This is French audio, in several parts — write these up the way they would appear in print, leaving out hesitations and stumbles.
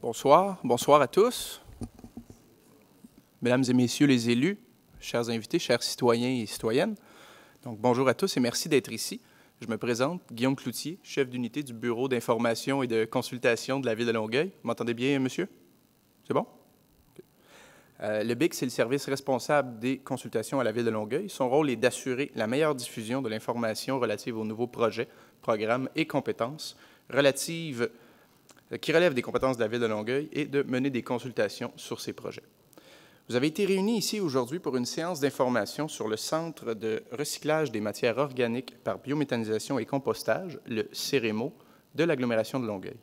Bonsoir. Bonsoir à tous. Mesdames et messieurs les élus, chers invités, chers citoyens et citoyennes. Donc, bonjour à tous et merci d'être ici. Je me présente, Guillaume Cloutier, chef d'unité du Bureau d'information et de consultation de la Ville de Longueuil. Vous m'entendez bien, monsieur? C'est bon? Okay. Le BIC, c'est le service responsable des consultations à la Ville de Longueuil. Son rôle est d'assurer la meilleure diffusion de l'information relative aux nouveaux projets, programmes et compétences qui relèvent des compétences de la Ville de Longueuil et de mener des consultations sur ces projets. Vous avez été réunis ici aujourd'hui pour une séance d'information sur le Centre de recyclage des matières organiques par biométhanisation et compostage, le CEREMO, de l'agglomération de Longueuil.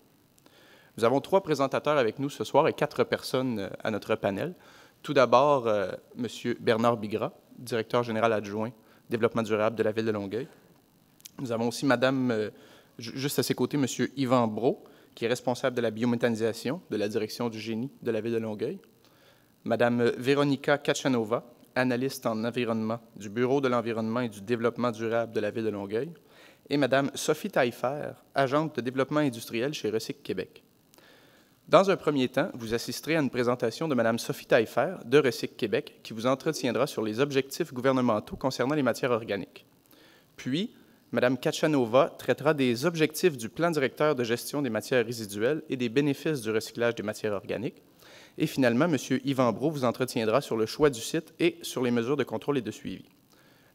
Nous avons 3 présentateurs avec nous ce soir et 4 personnes à notre panel. Tout d'abord, M. Bernard Bigras, directeur général adjoint développement durable de la Ville de Longueuil. Nous avons aussi juste à ses côtés, M. Yvan Brault, qui est responsable de la biométhanisation de la direction du génie de la Ville de Longueuil. Madame Véronica Kachanova, analyste en environnement du Bureau de l'environnement et du développement durable de la Ville de Longueuil, et Madame Sophie Taillefer, agente de développement industriel chez Recyc Québec. Dans un premier temps, vous assisterez à une présentation de Madame Sophie Taillefer de Recyc Québec qui vous entretiendra sur les objectifs gouvernementaux concernant les matières organiques. Puis, Madame Kachanova traitera des objectifs du plan directeur de gestion des matières résiduelles et des bénéfices du recyclage des matières organiques. Et finalement, M. Yvan Brault vous entretiendra sur le choix du site et sur les mesures de contrôle et de suivi.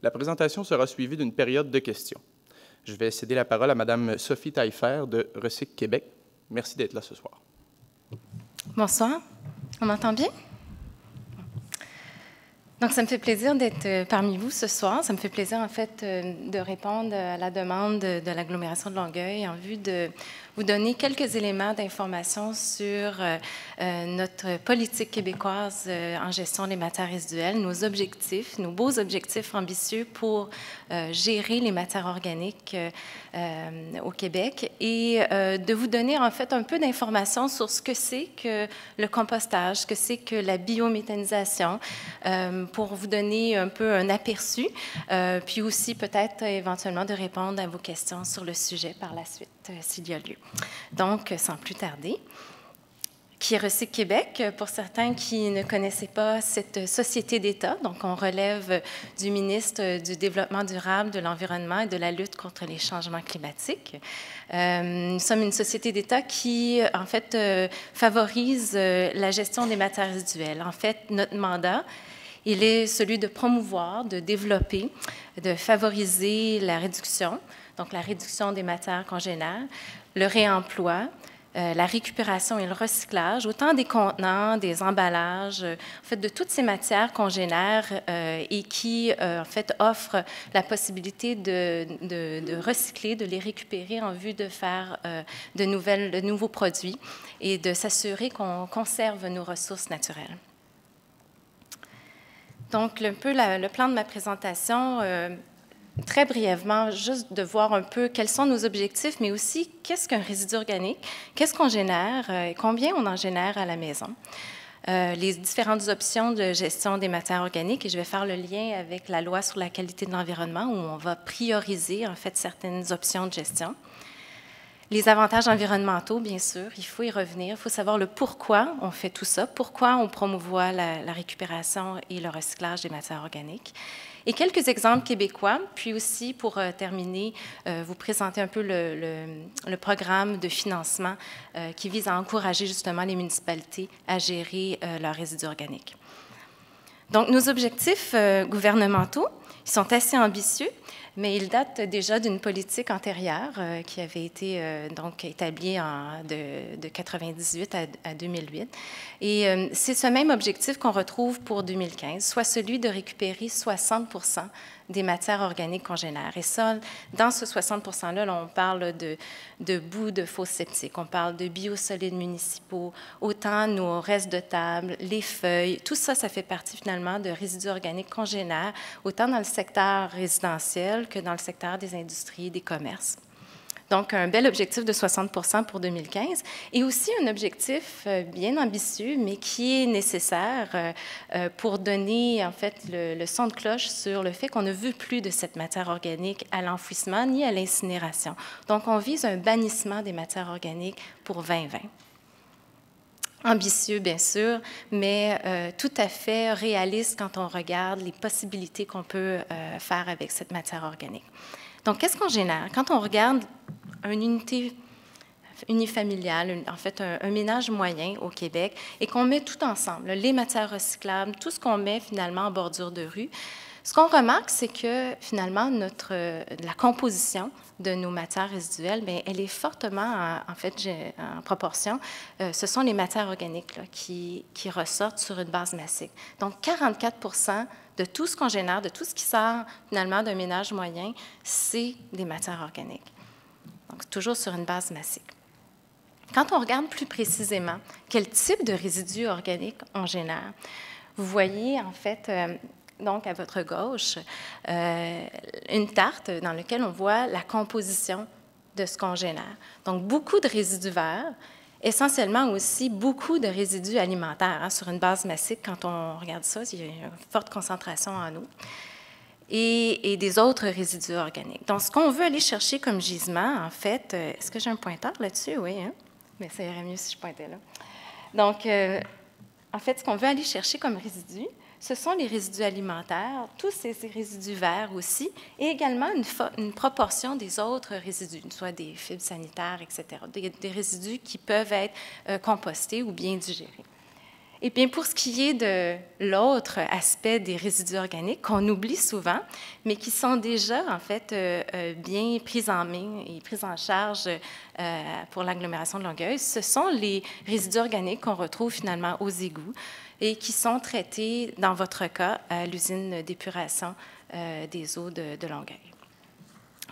La présentation sera suivie d'une période de questions. Je vais céder la parole à Mme Sophie Taillefer de Recyc Québec. Merci d'être là ce soir. Bonsoir. On m'entend bien? Donc, ça me fait plaisir d'être parmi vous ce soir. Ça me fait plaisir, en fait, de répondre à la demande de l'agglomération de Longueuil en vue de vous donner quelques éléments d'information sur notre politique québécoise en gestion des matières résiduelles, nos objectifs, nos beaux objectifs ambitieux pour gérer les matières organiques au Québec et de vous donner, en fait, un peu d'informations sur ce que c'est que le compostage, ce que c'est que la biométhanisation, pour vous donner un peu un aperçu, puis aussi peut-être éventuellement de répondre à vos questions sur le sujet par la suite, s'il y a lieu. Donc, sans plus tarder, qui est Recyc Québec, pour certains qui ne connaissaient pas cette société d'État. Donc, on relève du ministre du Développement durable, de l'Environnement et de la lutte contre les changements climatiques. Nous sommes une société d'État qui, en fait, favorise la gestion des matières résiduelles. En fait, notre mandat, il est celui de promouvoir, de développer, de favoriser la réduction, donc la réduction des matières congénères, le réemploi, la récupération et le recyclage, autant des contenants, des emballages, en fait, de toutes ces matières congénères et qui, en fait, offrent la possibilité de recycler, de les récupérer en vue de faire de nouveaux produits et de s'assurer qu'on conserve nos ressources naturelles. Donc, un peu le plan de ma présentation, très brièvement, juste de voir un peu quels sont nos objectifs, mais aussi qu'est-ce qu'un résidu organique, qu'est-ce qu'on génère et combien on en génère à la maison. Les différentes options de gestion des matières organiques, et je vais faire le lien avec la loi sur la qualité de l'environnement où on va prioriser, en fait, certaines options de gestion. Les avantages environnementaux, bien sûr, il faut y revenir. Il faut savoir le pourquoi on fait tout ça, pourquoi on promouvoit la récupération et le recyclage des matières organiques. Et quelques exemples québécois, puis aussi, pour terminer, vous présenter un peu le programme de financement qui vise à encourager justement les municipalités à gérer leurs résidus organiques. Donc, nos objectifs gouvernementaux, ils sont assez ambitieux, mais ils datent déjà d'une politique antérieure qui avait été donc établie de 1998 à 2008. Et c'est ce même objectif qu'on retrouve pour 2015, soit celui de récupérer 60% des matières organiques congénères. Et ça, dans ce 60%-là, là, on parle de boues de fosses septiques, on parle de biosolides municipaux, autant nos restes de table, les feuilles, tout ça, ça fait partie finalement de résidus organiques congénères, autant dans le secteur résidentiel que dans le secteur des industries, des commerces. Donc, un bel objectif de 60% pour 2015 et aussi un objectif bien ambitieux, mais qui est nécessaire pour donner, en fait, le son de cloche sur le fait qu'on ne veut plus de cette matière organique à l'enfouissement ni à l'incinération. Donc, on vise un bannissement des matières organiques pour 2020. ambitieux, bien sûr, mais tout à fait réaliste quand on regarde les possibilités qu'on peut faire avec cette matière organique. Donc, qu'est-ce qu'on génère? Quand on regarde une unité unifamiliale, en fait un ménage moyen au Québec, et qu'on met tout ensemble, les matières recyclables, tout ce qu'on met finalement en bordure de rue, ce qu'on remarque, c'est que finalement, la composition de nos matières résiduelles, bien, elle est fortement, en fait, en proportion. Ce sont les matières organiques là, qui ressortent sur une base massique. Donc, 44 de tout ce qu'on génère, de tout ce qui sort finalement d'un ménage moyen, c'est des matières organiques. Donc, toujours sur une base massique. Quand on regarde plus précisément quel type de résidus organiques on génère, vous voyez en fait, donc à votre gauche, une tarte dans laquelle on voit la composition de ce qu'on génère. Donc, beaucoup de résidus verts, essentiellement aussi beaucoup de résidus alimentaires. Hein, sur une base massique, quand on regarde ça, il y a une forte concentration en eau. Et des autres résidus organiques. Donc, ce qu'on veut aller chercher comme gisement, en fait, est-ce que j'ai un pointeur là-dessus? Oui, hein? Mais ça irait mieux si je pointais là. Donc, en fait, ce qu'on veut aller chercher comme résidus, ce sont les résidus alimentaires, tous ces résidus verts aussi, et également une proportion des autres résidus, soit des fibres sanitaires, etc., des résidus qui peuvent être compostés ou bien digérés. Et bien, pour ce qui est de l'autre aspect des résidus organiques, qu'on oublie souvent, mais qui sont déjà, en fait, bien pris en main et pris en charge pour l'agglomération de Longueuil, ce sont les résidus organiques qu'on retrouve finalement aux égouts et qui sont traités, dans votre cas, à l'usine d'épuration des eaux de Longueuil.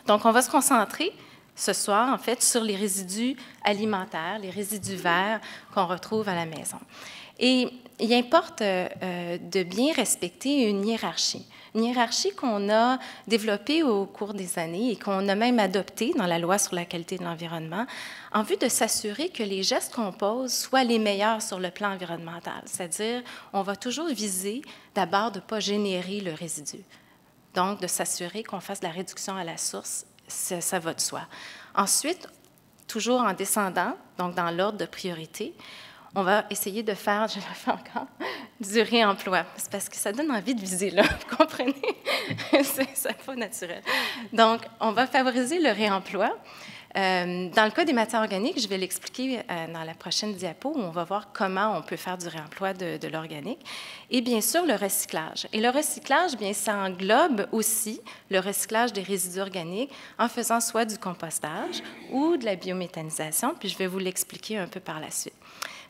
Donc, on va se concentrer ce soir, en fait, sur les résidus alimentaires, les résidus verts qu'on retrouve à la maison. Et il importe de bien respecter une hiérarchie qu'on a développée au cours des années et qu'on a même adoptée dans la loi sur la qualité de l'environnement, en vue de s'assurer que les gestes qu'on pose soient les meilleurs sur le plan environnemental. C'est-à-dire, on va toujours viser d'abord de ne pas générer le résidu. Donc, de s'assurer qu'on fasse de la réduction à la source, ça va de soi. Ensuite, toujours en descendant, donc dans l'ordre de priorité, on va essayer de faire, je le fais encore, du réemploi. C'est parce que ça donne envie de viser là, vous comprenez? C'est pas naturel. Donc, on va favoriser le réemploi. Dans le cas des matières organiques, je vais l'expliquer dans la prochaine diapo, où on va voir comment on peut faire du réemploi de l'organique. Et bien sûr, le recyclage. Et le recyclage, bien, ça englobe aussi le recyclage des résidus organiques en faisant soit du compostage ou de la biométhanisation, puis je vais vous l'expliquer un peu par la suite.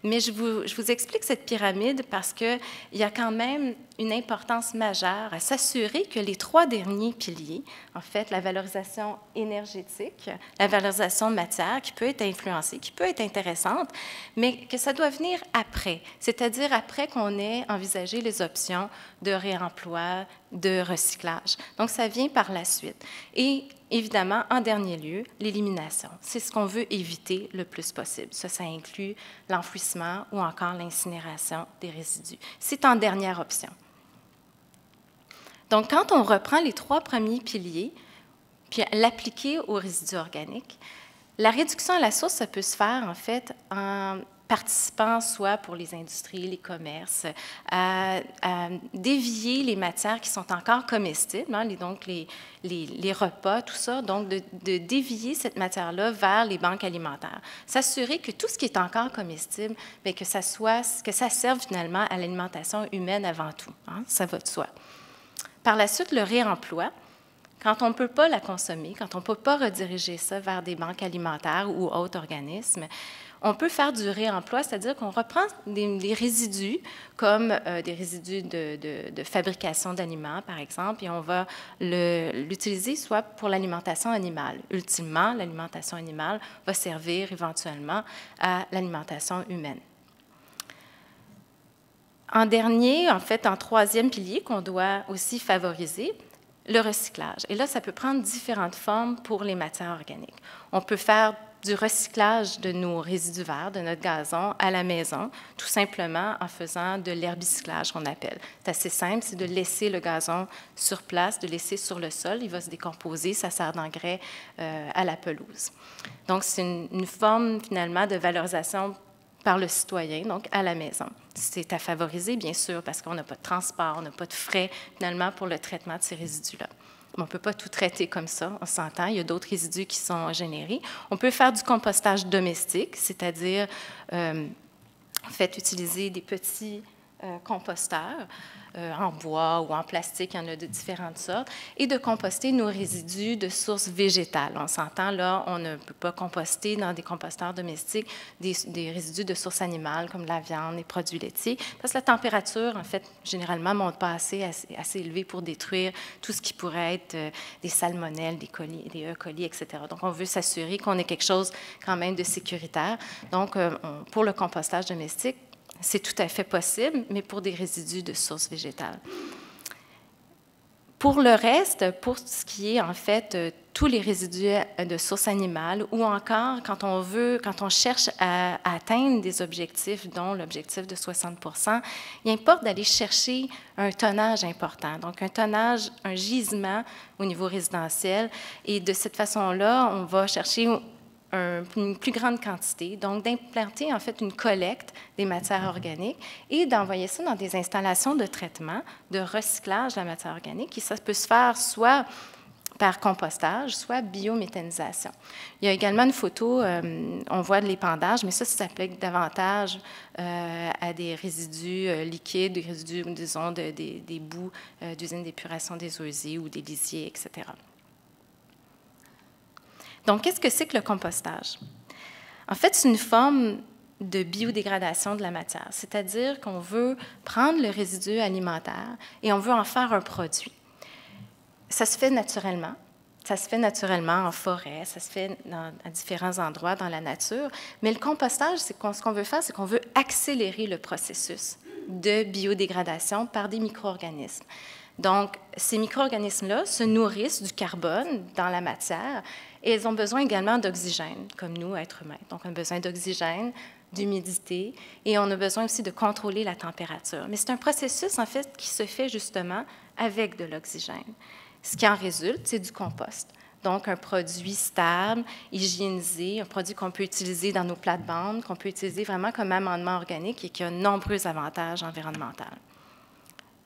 Mais je vous explique cette pyramide parce qu'il y a quand même une importance majeure à s'assurer que les trois derniers piliers, en fait, la valorisation énergétique, la valorisation de matière, qui peut être influencée, qui peut être intéressante, mais que ça doit venir après, c'est-à-dire après qu'on ait envisagé les options de réemploi, de recyclage. Donc, ça vient par la suite. Et évidemment, en dernier lieu, l'élimination. C'est ce qu'on veut éviter le plus possible. Ça inclut l'enfouissement ou encore l'incinération des résidus. C'est en dernière option. Donc, quand on reprend les trois premiers piliers, puis l'appliquer aux résidus organiques, la réduction à la source, ça peut se faire, en fait, en participant soit pour les industries, les commerces, à dévier les matières qui sont encore comestibles, hein, donc les repas, tout ça, donc de dévier cette matière-là vers les banques alimentaires. S'assurer que tout ce qui est encore comestible, bien, que ça serve finalement à l'alimentation humaine avant tout. Hein, ça va de soi. Par la suite, le réemploi. Quand on ne peut pas la consommer, quand on ne peut pas rediriger ça vers des banques alimentaires ou autres organismes, on peut faire du réemploi, c'est-à-dire qu'on reprend des résidus, comme des résidus de fabrication d'aliments, par exemple, et on va l'utiliser soit pour l'alimentation animale. Ultimement, l'alimentation animale va servir éventuellement à l'alimentation humaine. En dernier, en fait, en troisième pilier qu'on doit aussi favoriser, le recyclage. Et là, ça peut prendre différentes formes pour les matières organiques. On peut faire du recyclage de nos résidus verts, de notre gazon, à la maison, tout simplement en faisant de l'herbicyclage, qu'on appelle. C'est assez simple, c'est de laisser le gazon sur place, de laisser sur le sol. Il va se décomposer, ça sert d'engrais à la pelouse. Donc, c'est une forme, finalement, de valorisation par le citoyen, donc à la maison. C'est à favoriser, bien sûr, parce qu'on n'a pas de transport, on n'a pas de frais, finalement, pour le traitement de ces résidus-là. On ne peut pas tout traiter comme ça, on s'entend. Il y a d'autres résidus qui sont générés. On peut faire du compostage domestique, c'est-à-dire, en fait, utiliser des petits composteurs en bois ou en plastique, il y en a de différentes sortes, et de composter nos résidus de sources végétales. On s'entend, là, on ne peut pas composter dans des composteurs domestiques des résidus de sources animales comme la viande, les produits laitiers, parce que la température, en fait, généralement, ne monte pas assez élevée pour détruire tout ce qui pourrait être des salmonelles, des E. coli, etc. Donc, on veut s'assurer qu'on ait quelque chose quand même de sécuritaire. Donc, pour le compostage domestique, c'est tout à fait possible, mais pour des résidus de sources végétales. Pour le reste, pour ce qui est en fait tous les résidus de sources animales, ou encore quand on cherche à atteindre des objectifs, dont l'objectif de 60 %, il importe d'aller chercher un tonnage important, donc un tonnage, un gisement au niveau résidentiel, et de cette façon-là, on va chercher une plus grande quantité, donc d'implanter en fait une collecte des matières organiques et d'envoyer ça dans des installations de traitement, de recyclage de la matière organique. Et ça peut se faire soit par compostage, soit biométhanisation. Il y a également une photo, on voit de l'épandage, mais ça s'applique davantage à des résidus liquides, des résidus, disons, des boues d'usines d'épuration des eaux usées ou des lisiers, etc. Donc, qu'est-ce que c'est que le compostage? En fait, c'est une forme de biodégradation de la matière, c'est-à-dire qu'on veut prendre le résidu alimentaire et on veut en faire un produit. Ça se fait naturellement. Ça se fait naturellement en forêt, ça se fait à différents endroits dans la nature, mais le compostage, ce qu'on veut faire, c'est qu'on veut accélérer le processus de biodégradation par des micro-organismes. Donc, ces micro-organismes-là se nourrissent du carbone dans la matière et ils ont besoin également d'oxygène, comme nous, êtres humains. Donc, on a besoin d'oxygène, d'humidité et on a besoin aussi de contrôler la température. Mais c'est un processus, en fait, qui se fait justement avec de l'oxygène. Ce qui en résulte, c'est du compost. Donc, un produit stable, hygiénisé, un produit qu'on peut utiliser dans nos plates-bandes, qu'on peut utiliser vraiment comme amendement organique et qui a de nombreux avantages environnementaux.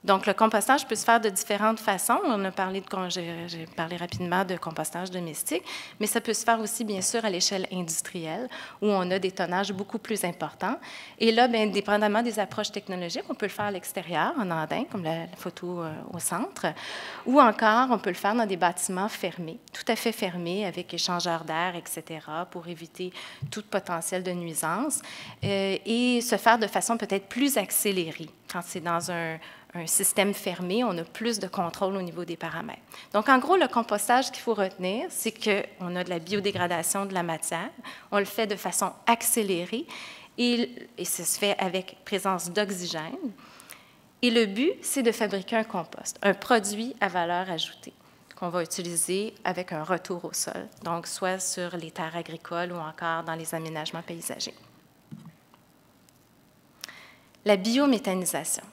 Donc, le compostage peut se faire de différentes façons. On a parlé j'ai parlé rapidement de compostage domestique, mais ça peut se faire aussi, bien sûr, à l'échelle industrielle, où on a des tonnages beaucoup plus importants. Et là, bien, dépendamment des approches technologiques, on peut le faire à l'extérieur, en andin, comme la photo au centre, ou encore, on peut le faire dans des bâtiments fermés, tout à fait fermés, avec échangeurs d'air, etc., pour éviter tout potentiel de nuisance, et se faire de façon peut-être plus accélérée. Quand c'est dans un système fermé, on a plus de contrôle au niveau des paramètres. Donc, en gros, le compostage qu'il faut retenir, c'est qu'on a de la biodégradation de la matière, on le fait de façon accélérée et ça se fait avec présence d'oxygène. Et le but, c'est de fabriquer un compost, un produit à valeur ajoutée qu'on va utiliser avec un retour au sol, donc soit sur les terres agricoles ou encore dans les aménagements paysagers. La biométhanisation.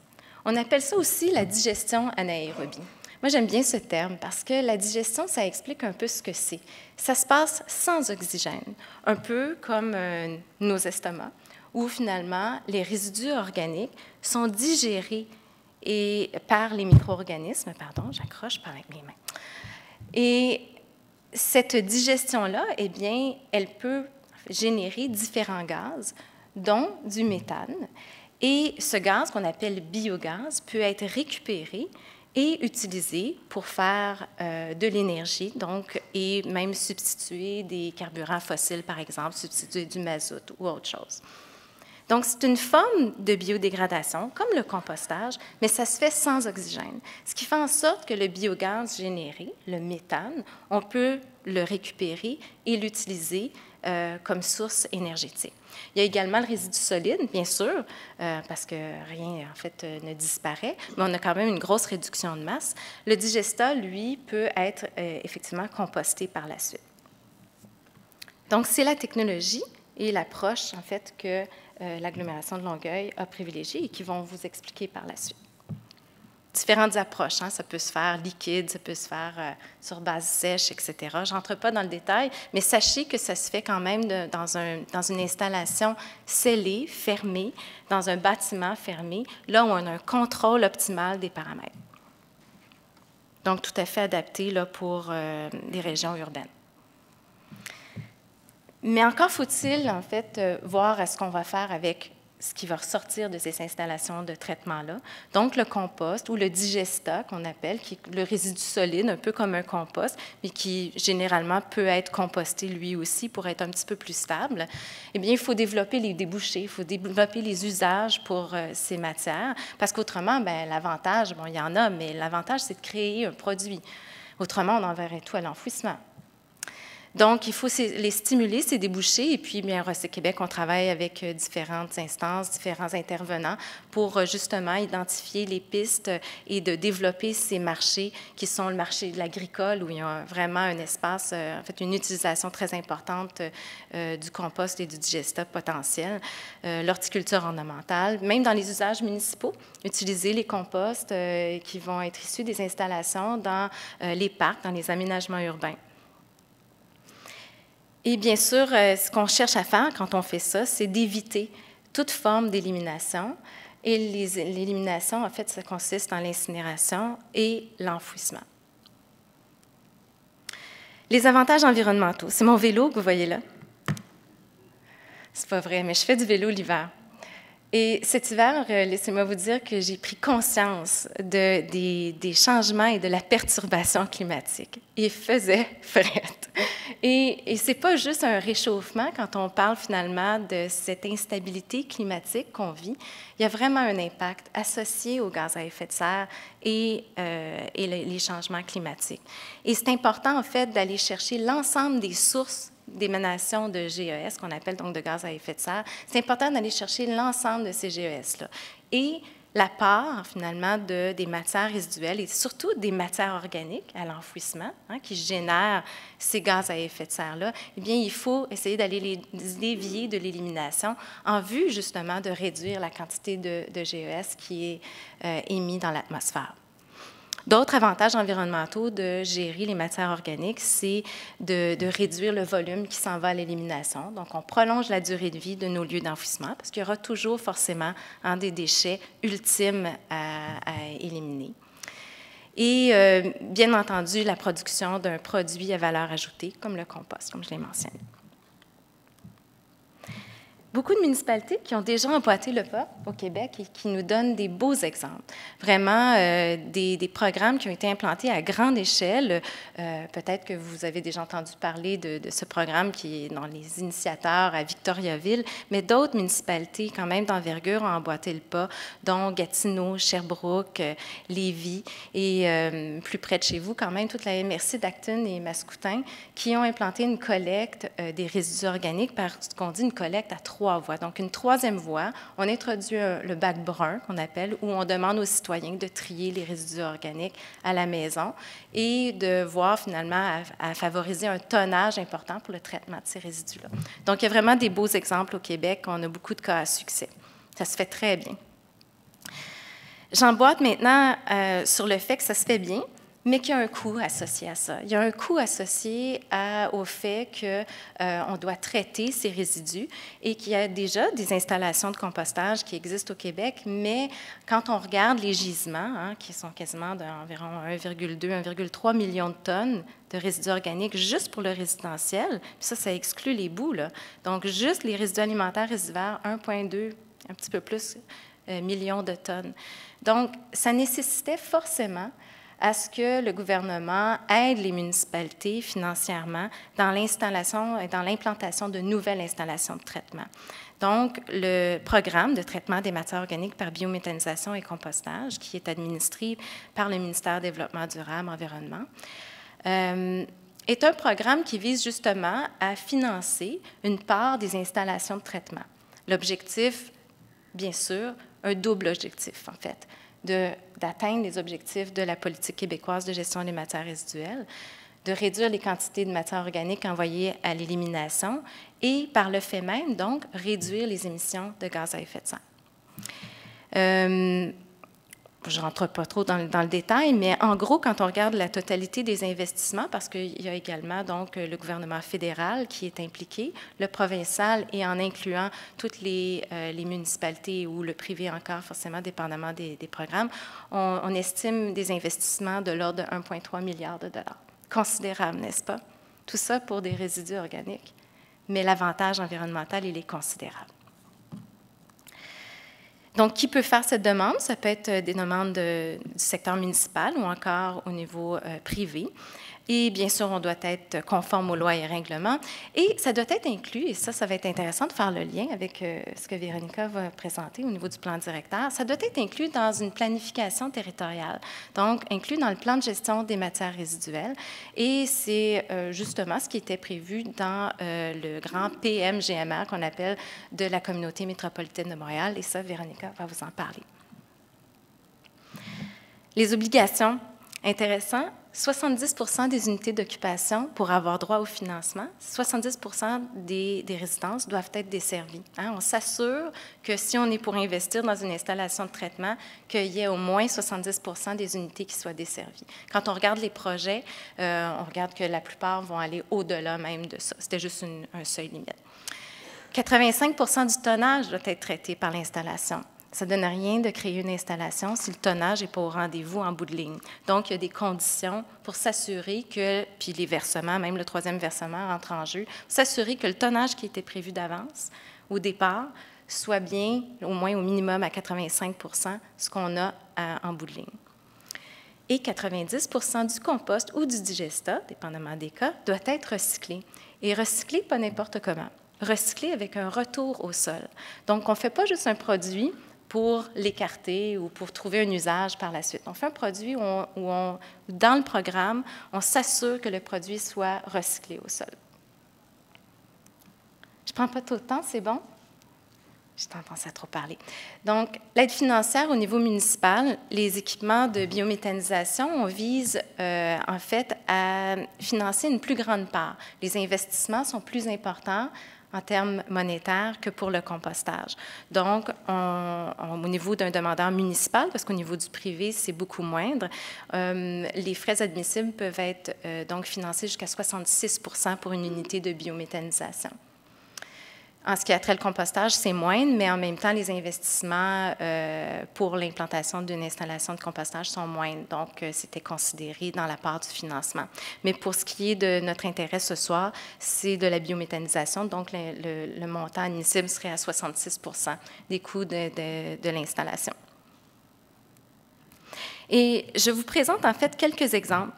On appelle ça aussi la digestion anaérobie. Moi, j'aime bien ce terme parce que la digestion, ça explique un peu ce que c'est. Ça se passe sans oxygène, un peu comme nos estomacs, où finalement, les résidus organiques sont digérés par les micro-organismes. Pardon, j'accroche par mes mains. Et cette digestion-là, eh bien, elle peut générer différents gaz, dont du méthane. Et ce gaz, qu'on appelle biogaz, peut être récupéré et utilisé pour faire de l'énergie, donc, et même substituer des carburants fossiles, par exemple, substituer du mazout ou autre chose. Donc, c'est une forme de biodégradation, comme le compostage, mais ça se fait sans oxygène, ce qui fait en sorte que le biogaz généré, le méthane, on peut le récupérer et l'utiliser comme source énergétique. Il y a également le résidu solide, bien sûr, parce que rien, en fait, ne disparaît, mais on a quand même une grosse réduction de masse. Le digesta, lui, peut être effectivement composté par la suite. Donc, c'est la technologie et l'approche, en fait, que l'agglomération de Longueuil a privilégiée et qui vont vous expliquer par la suite. différentes approches. Hein. Ça peut se faire liquide, ça peut se faire sur base sèche, etc. Je n'entre pas dans le détail, mais sachez que ça se fait quand même dans une installation scellée, fermée, dans un bâtiment fermé, là où on a un contrôle optimal des paramètres. Donc, tout à fait adapté là, pour les régions urbaines. Mais encore faut-il, en fait, voir à ce qu'on va faire avec ce qui va ressortir de ces installations de traitement-là. Donc, le compost ou le digesta, qu'on appelle, qui est le résidu solide, un peu comme un compost, mais qui, généralement, peut être composté lui aussi pour être un petit peu plus stable. Eh bien, il faut développer les débouchés, il faut développer les usages pour ces matières, parce qu'autrement, bien, l'avantage, bon, il y en a, mais l'avantage, c'est de créer un produit. Autrement, on enverrait tout à l'enfouissement. Donc, il faut les stimuler, ces débouchés. Et puis, bien, à Recyc Québec, on travaille avec différentes instances, différents intervenants pour justement identifier les pistes et de développer ces marchés qui sont le marché de l'agricole où il y a vraiment un espace, en fait, une utilisation très importante du compost et du digesta potentiel, l'horticulture ornementale, même dans les usages municipaux, utiliser les composts qui vont être issus des installations dans les parcs, dans les aménagements urbains. Et bien sûr, ce qu'on cherche à faire quand on fait ça, c'est d'éviter toute forme d'élimination. Et l'élimination, en fait, ça consiste en l'incinération et l'enfouissement. Les avantages environnementaux. C'est mon vélo que vous voyez là. C'est pas vrai, mais je fais du vélo l'hiver. Et cet hiver, laissez-moi vous dire que j'ai pris conscience des changements et de la perturbation climatique. Il faisait fret. Et ce n'est pas juste un réchauffement quand on parle finalement de cette instabilité climatique qu'on vit. Il y a vraiment un impact associé aux gaz à effet de serre et les changements climatiques. Et c'est important, en fait, d'aller chercher l'ensemble des sources d'émanation de GES, qu'on appelle donc de gaz à effet de serre. C'est important d'aller chercher l'ensemble de ces GES-là. Et la part, finalement, des matières résiduelles et surtout des matières organiques à l'enfouissement, hein, qui génèrent ces gaz à effet de serre-là, eh bien, il faut essayer d'aller les dévier de l'élimination en vue, justement, de réduire la quantité de GES qui est émise dans l'atmosphère. D'autres avantages environnementaux de gérer les matières organiques, c'est de réduire le volume qui s'en va à l'élimination. Donc, on prolonge la durée de vie de nos lieux d'enfouissement parce qu'il y aura toujours forcément des déchets ultimes à éliminer. Et bien entendu, la production d'un produit à valeur ajoutée, comme le compost, comme je l'ai mentionné. Beaucoup de municipalités qui ont déjà emboîté le pas au Québec et qui nous donnent des beaux exemples. Vraiment, des programmes qui ont été implantés à grande échelle. Peut-être que vous avez déjà entendu parler de ce programme qui est dans les initiateurs à Victoriaville, mais d'autres municipalités quand même d'envergure ont emboîté le pas, dont Gatineau, Sherbrooke, Lévis et plus près de chez vous quand même, toute la MRC d'Acton et Mascoutin qui ont implanté une collecte des résidus organiques par ce qu'on dit une collecte à 3 voies. Donc, une troisième voie, on introduit le bac brun, qu'on appelle, où on demande aux citoyens de trier les résidus organiques à la maison et de voir finalement à favoriser un tonnage important pour le traitement de ces résidus-là. Donc, il y a vraiment des beaux exemples au Québec. On a beaucoup de cas à succès. Ça se fait très bien. J'emboîte maintenant sur le fait que ça se fait bien, mais qu'il y a un coût associé à ça. Il y a un coût associé au fait qu'on doit traiter ces résidus et qu'il y a déjà des installations de compostage qui existent au Québec, mais quand on regarde les gisements, hein, qui sont quasiment d'environ 1,2, 1,3 million de tonnes de résidus organiques juste pour le résidentiel, puis ça exclut les boues, là. Donc, juste les résidus alimentaires résiduaires, 1,2, un petit peu plus, millions de tonnes. Donc, ça nécessitait forcément à ce que le gouvernement aide les municipalités financièrement dans l'installation et dans l'implantation de nouvelles installations de traitement. Donc, le programme de traitement des matières organiques par biométhanisation et compostage, qui est administré par le ministère du Développement durable, Environnement, est un programme qui vise justement à financer une part des installations de traitement. L'objectif, bien sûr, un double objectif, en fait, d'atteindre les objectifs de la politique québécoise de gestion des matières résiduelles, de réduire les quantités de matières organiques envoyées à l'élimination et, par le fait même, donc, réduire les émissions de gaz à effet de serre. je ne rentre pas trop dans le détail, mais en gros, quand on regarde la totalité des investissements, parce qu'il y a également donc le gouvernement fédéral qui est impliqué, le provincial et en incluant toutes les municipalités ou le privé encore, forcément, dépendamment des programmes, on estime des investissements de l'ordre de 1,3 milliard de dollars. Considérable, n'est-ce pas? Tout ça pour des résidus organiques. Mais l'avantage environnemental, il est considérable. Donc, qui peut faire cette demande? Ça peut être des demandes du secteur municipal ou encore au niveau privé. Et bien sûr, on doit être conforme aux lois et règlements. Et ça doit être inclus, et ça va être intéressant de faire le lien avec ce que Véronica va présenter au niveau du plan directeur, ça doit être inclus dans une planification territoriale, donc inclus dans le plan de gestion des matières résiduelles. Et c'est justement ce qui était prévu dans le grand PMGMR qu'on appelle de la Communauté métropolitaine de Montréal. Et ça, Véronica va vous en parler. Les obligations, intéressant. 70% des unités d'occupation pour avoir droit au financement, 70% des résidences doivent être desservies. Hein? On s'assure que si on est pour investir dans une installation de traitement, qu'il y ait au moins 70% des unités qui soient desservies. Quand on regarde les projets, on regarde que la plupart vont aller au-delà même de ça. C'était juste un seuil limite. 85% du tonnage doit être traité par l'installation. Ça ne donne rien de créer une installation si le tonnage n'est pas au rendez-vous en bout de ligne. Donc, il y a des conditions pour s'assurer que, puis les versements, même le troisième versement rentre en jeu, s'assurer que le tonnage qui était prévu d'avance, au départ, soit bien, au moins au minimum à 85%, ce qu'on a en bout de ligne. Et 90% du compost ou du digestat, dépendamment des cas, doit être recyclé. Et recyclé pas n'importe comment. Recyclé avec un retour au sol. Donc, on ne fait pas juste un produit pour l'écarter ou pour trouver un usage par la suite. On fait un produit où dans le programme, on s'assure que le produit soit recyclé au sol. Je ne prends pas tout le temps, c'est bon? J'ai tendance à trop parler. Donc, l'aide financière au niveau municipal, les équipements de biométhanisation, on vise en fait à financer une plus grande part. Les investissements sont plus importants en termes monétaires que pour le compostage. Donc, au niveau d'un demandeur municipal, parce qu'au niveau du privé, c'est beaucoup moindre, les frais admissibles peuvent être donc financés jusqu'à 66% pour une unité de biométhanisation. En ce qui a trait le compostage, c'est moindre, mais en même temps, les investissements pour l'implantation d'une installation de compostage sont moindres. Donc, c'était considéré dans la part du financement. Mais pour ce qui est de notre intérêt ce soir, c'est de la biométhanisation. Donc, le montant admissible serait à 66% des coûts de l'installation. Et je vous présente en fait quelques exemples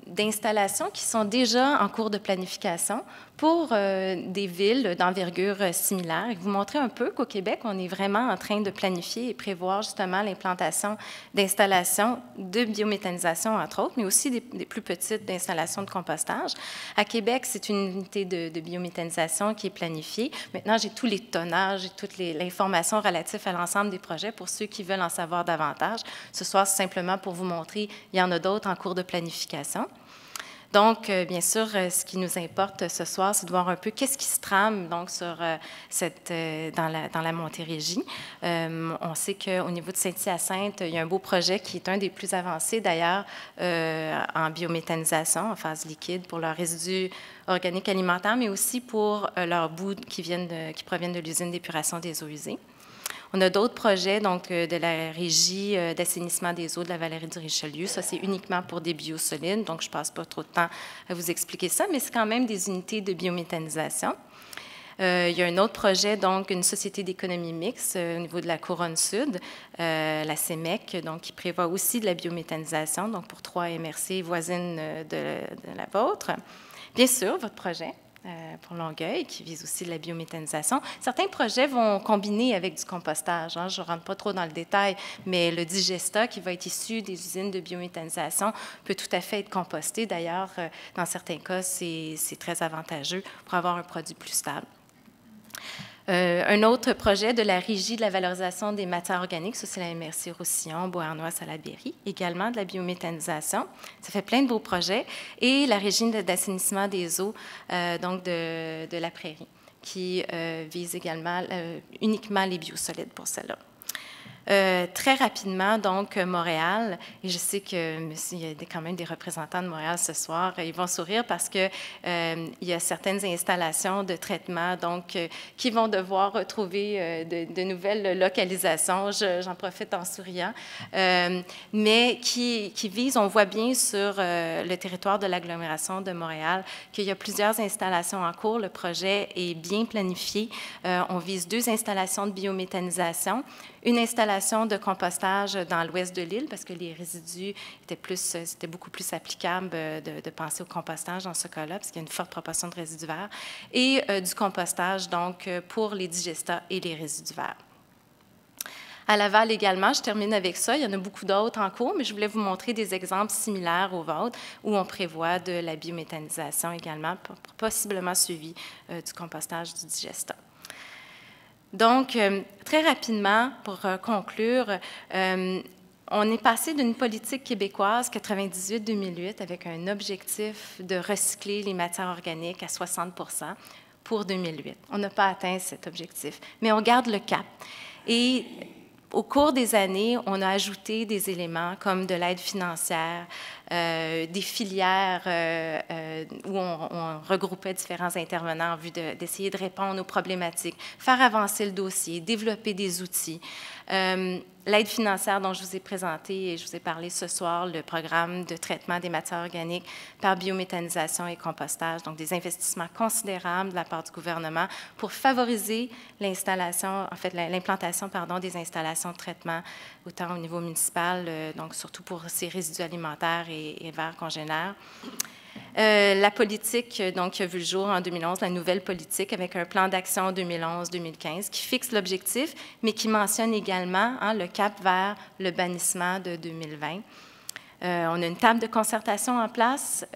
d'installations qui sont déjà en cours de planification pour des villes d'envergure similaire. Et vous montrer un peu qu'au Québec, on est vraiment en train de planifier et prévoir justement l'implantation d'installations de biométhanisation, entre autres, mais aussi des plus petites d'installations de compostage. À Québec, c'est une unité de biométhanisation qui est planifiée. Maintenant, j'ai tous les tonnages et toute l'information relative à l'ensemble des projets pour ceux qui veulent en savoir davantage. Ce soir, c'est simplement pour vous montrer, il y en a d'autres en cours de planification. Donc, bien sûr, ce qui nous importe ce soir, c'est de voir un peu qu'est-ce qui se trame donc, dans la Montérégie. On sait qu'au niveau de Saint-Hyacinthe, il y a un beau projet qui est un des plus avancés d'ailleurs en biométhanisation, en phase liquide, pour leurs résidus organiques alimentaires, mais aussi pour leurs boues qui proviennent de l'usine d'épuration des eaux usées. On a d'autres projets donc, de la Régie d'assainissement des eaux de la Vallée du Richelieu. Ça, c'est uniquement pour des biosolides, donc je ne passe pas trop de temps à vous expliquer ça, mais c'est quand même des unités de biométhanisation. Il y a un autre projet, donc une société d'économie mixte au niveau de la Couronne Sud, la CEMEC, donc, qui prévoit aussi de la biométhanisation, donc pour 3 MRC voisines de la vôtre. Bien sûr, votre projet. Pour Longueuil, qui vise aussi la biométhanisation. Certains projets vont combiner avec du compostage. Hein, je ne rentre pas trop dans le détail, mais le digestat qui va être issu des usines de biométhanisation peut tout à fait être composté. D'ailleurs, dans certains cas, c'est très avantageux pour avoir un produit plus stable. Un autre projet de la Régie de la valorisation des matières organiques, ça c'est la MRC Roussillon, Beauharnois-Salaberry, également de la biométhanisation. Ça fait plein de beaux projets. Et la Régie d'assainissement des eaux, donc de la Prairie, qui vise également uniquement les biosolides pour celle-là. Très rapidement, donc, Montréal, et je sais qu'il y a quand même des représentants de Montréal ce soir, ils vont sourire parce qu'il y a certaines installations de traitement donc, qui vont devoir retrouver de nouvelles localisations. J'en profite en souriant, mais qui visent, on voit bien sur le territoire de l'agglomération de Montréal qu'il y a plusieurs installations en cours. Le projet est bien planifié. On vise 2 installations de biométhanisation, une installation de compostage dans l'ouest de l'île, parce que les résidus c'était beaucoup plus applicable de penser au compostage dans ce cas-là, parce qu'il y a une forte proportion de résidus verts, et du compostage, donc, pour les digestats et les résidus verts. À Laval également, je termine avec ça, il y en a beaucoup d'autres en cours, mais je voulais vous montrer des exemples similaires aux vôtres, où on prévoit de la biométhanisation également, possiblement suivi du compostage du digestat. Donc, très rapidement, pour conclure, on est passé d'une politique québécoise 98-2008 avec un objectif de recycler les matières organiques à 60 % pour 2008. On n'a pas atteint cet objectif, mais on garde le cap. Et au cours des années, on a ajouté des éléments comme de l'aide financière, des filières où on regroupait différents intervenants en vue d'essayer de répondre aux problématiques, faire avancer le dossier, développer des outils. L'aide financière dont je vous ai présenté et je vous ai parlé ce soir, le programme de traitement des matières organiques par biométhanisation et compostage, donc des investissements considérables de la part du gouvernement pour favoriser l'installation, en fait l'implantation des installations de traitement, autant au niveau municipal, donc surtout pour ces résidus alimentaires et verts congénères. La politique, donc, qui a vu le jour en 2011, la nouvelle politique avec un plan d'action en 2011-2015 qui fixe l'objectif, mais qui mentionne également le cap vers le bannissement de 2020. On a une table de concertation en place,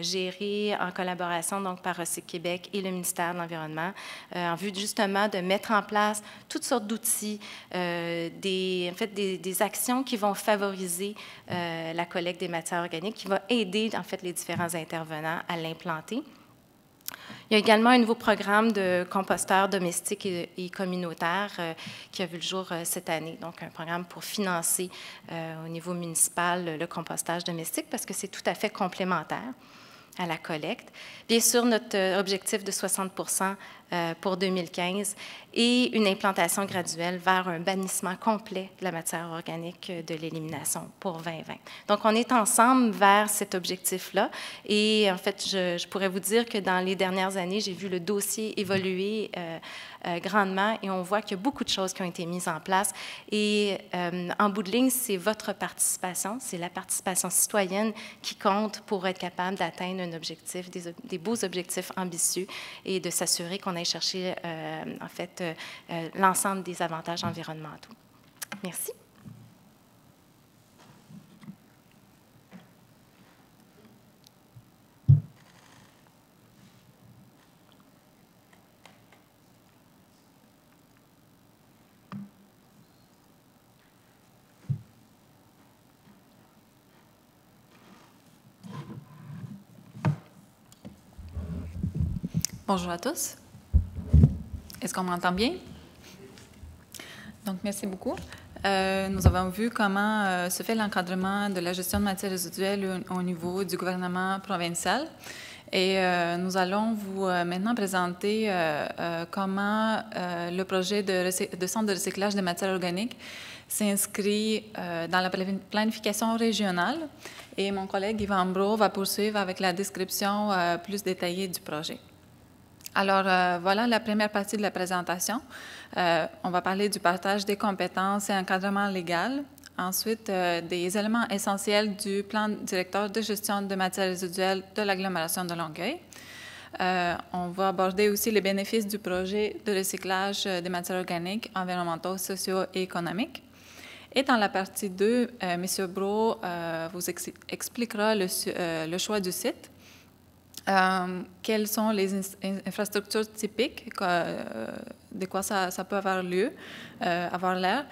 gérée en collaboration donc, par Recyc Québec et le ministère de l'Environnement, en vue justement de mettre en place toutes sortes d'outils, des actions qui vont favoriser la collecte des matières organiques, qui vont aider en fait, les différents intervenants à l'implanter. Il y a également un nouveau programme de composteurs domestiques et communautaires qui a vu le jour cette année, donc un programme pour financer au niveau municipal le compostage domestique parce que c'est tout à fait complémentaire à la collecte. Bien sûr, notre objectif de 60 % pour 2015 et une implantation graduelle vers un bannissement complet de la matière organique de l'élimination pour 2020. Donc, on est ensemble vers cet objectif-là et en fait, je pourrais vous dire que dans les dernières années, j'ai vu le dossier évoluer grandement et on voit qu'il y a beaucoup de choses qui ont été mises en place et en bout de ligne, c'est votre participation, c'est la participation citoyenne qui compte pour être capable d'atteindre un objectif, des beaux objectifs ambitieux et de s'assurer qu'on aille chercher en fait l'ensemble des avantages environnementaux. Merci. Bonjour à tous. Est-ce qu'on m'entend bien? Donc, merci beaucoup. Nous avons vu comment se fait l'encadrement de la gestion de matières résiduelles au niveau du gouvernement provincial. Et nous allons vous maintenant présenter comment le projet de centre de recyclage des matières organiques s'inscrit dans la planification régionale. Et mon collègue Yvan Ambro va poursuivre avec la description plus détaillée du projet. Alors, voilà la première partie de la présentation. On va parler du partage des compétences et encadrement légal. Ensuite, des éléments essentiels du plan directeur de gestion de matières résiduelles de l'agglomération de Longueuil. On va aborder aussi les bénéfices du projet de recyclage des matières organiques, environnementaux, sociaux et économiques. Et dans la partie 2, M. Brault vous expliquera le choix du site. Quelles sont les infrastructures typiques, de quoi ça peut avoir l'air,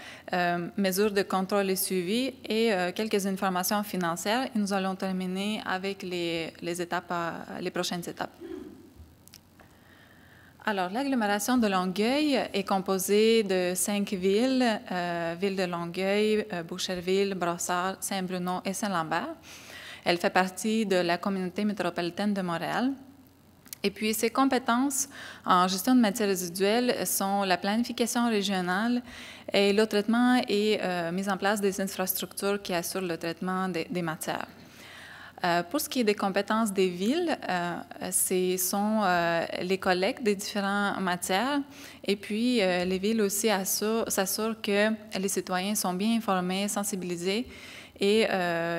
mesures de contrôle et suivi et quelques informations financières. Et nous allons terminer avec les prochaines étapes. Alors, l'agglomération de Longueuil est composée de 5 villes, Ville de Longueuil, Boucherville, Brossard, Saint-Bruno et Saint-Lambert. Elle fait partie de la communauté métropolitaine de Montréal. Et puis, ses compétences en gestion de matières résiduelles sont la planification régionale et le traitement et mise en place des infrastructures qui assurent le traitement des matières. Pour ce qui est des compétences des villes, ce sont les collectes des différentes matières et puis les villes aussi s'assurent que les citoyens sont bien informés, sensibilisés et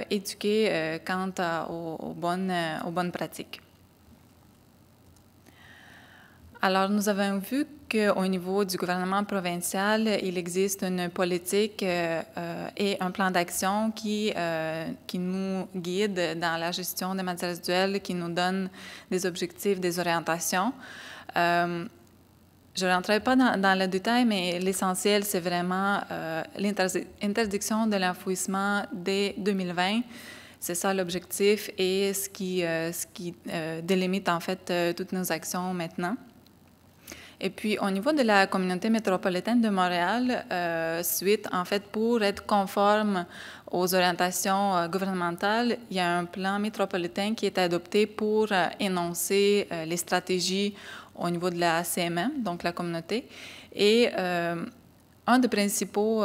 éduqués quant aux bonnes pratiques. Alors, nous avons vu qu'au niveau du gouvernement provincial, il existe une politique et un plan d'action qui nous guide dans la gestion des matières résiduelles, qui nous donne des objectifs, des orientations. Je ne rentrerai pas dans le détail, mais l'essentiel, c'est vraiment l'interdiction de l'enfouissement dès 2020. C'est ça l'objectif et ce qui délimite en fait toutes nos actions maintenant. Et puis, au niveau de la communauté métropolitaine de Montréal, suite, en fait, pour être conforme aux orientations gouvernementales, il y a un plan métropolitain qui est adopté pour énoncer les stratégies au niveau de la CMM, donc la communauté. Et un des principaux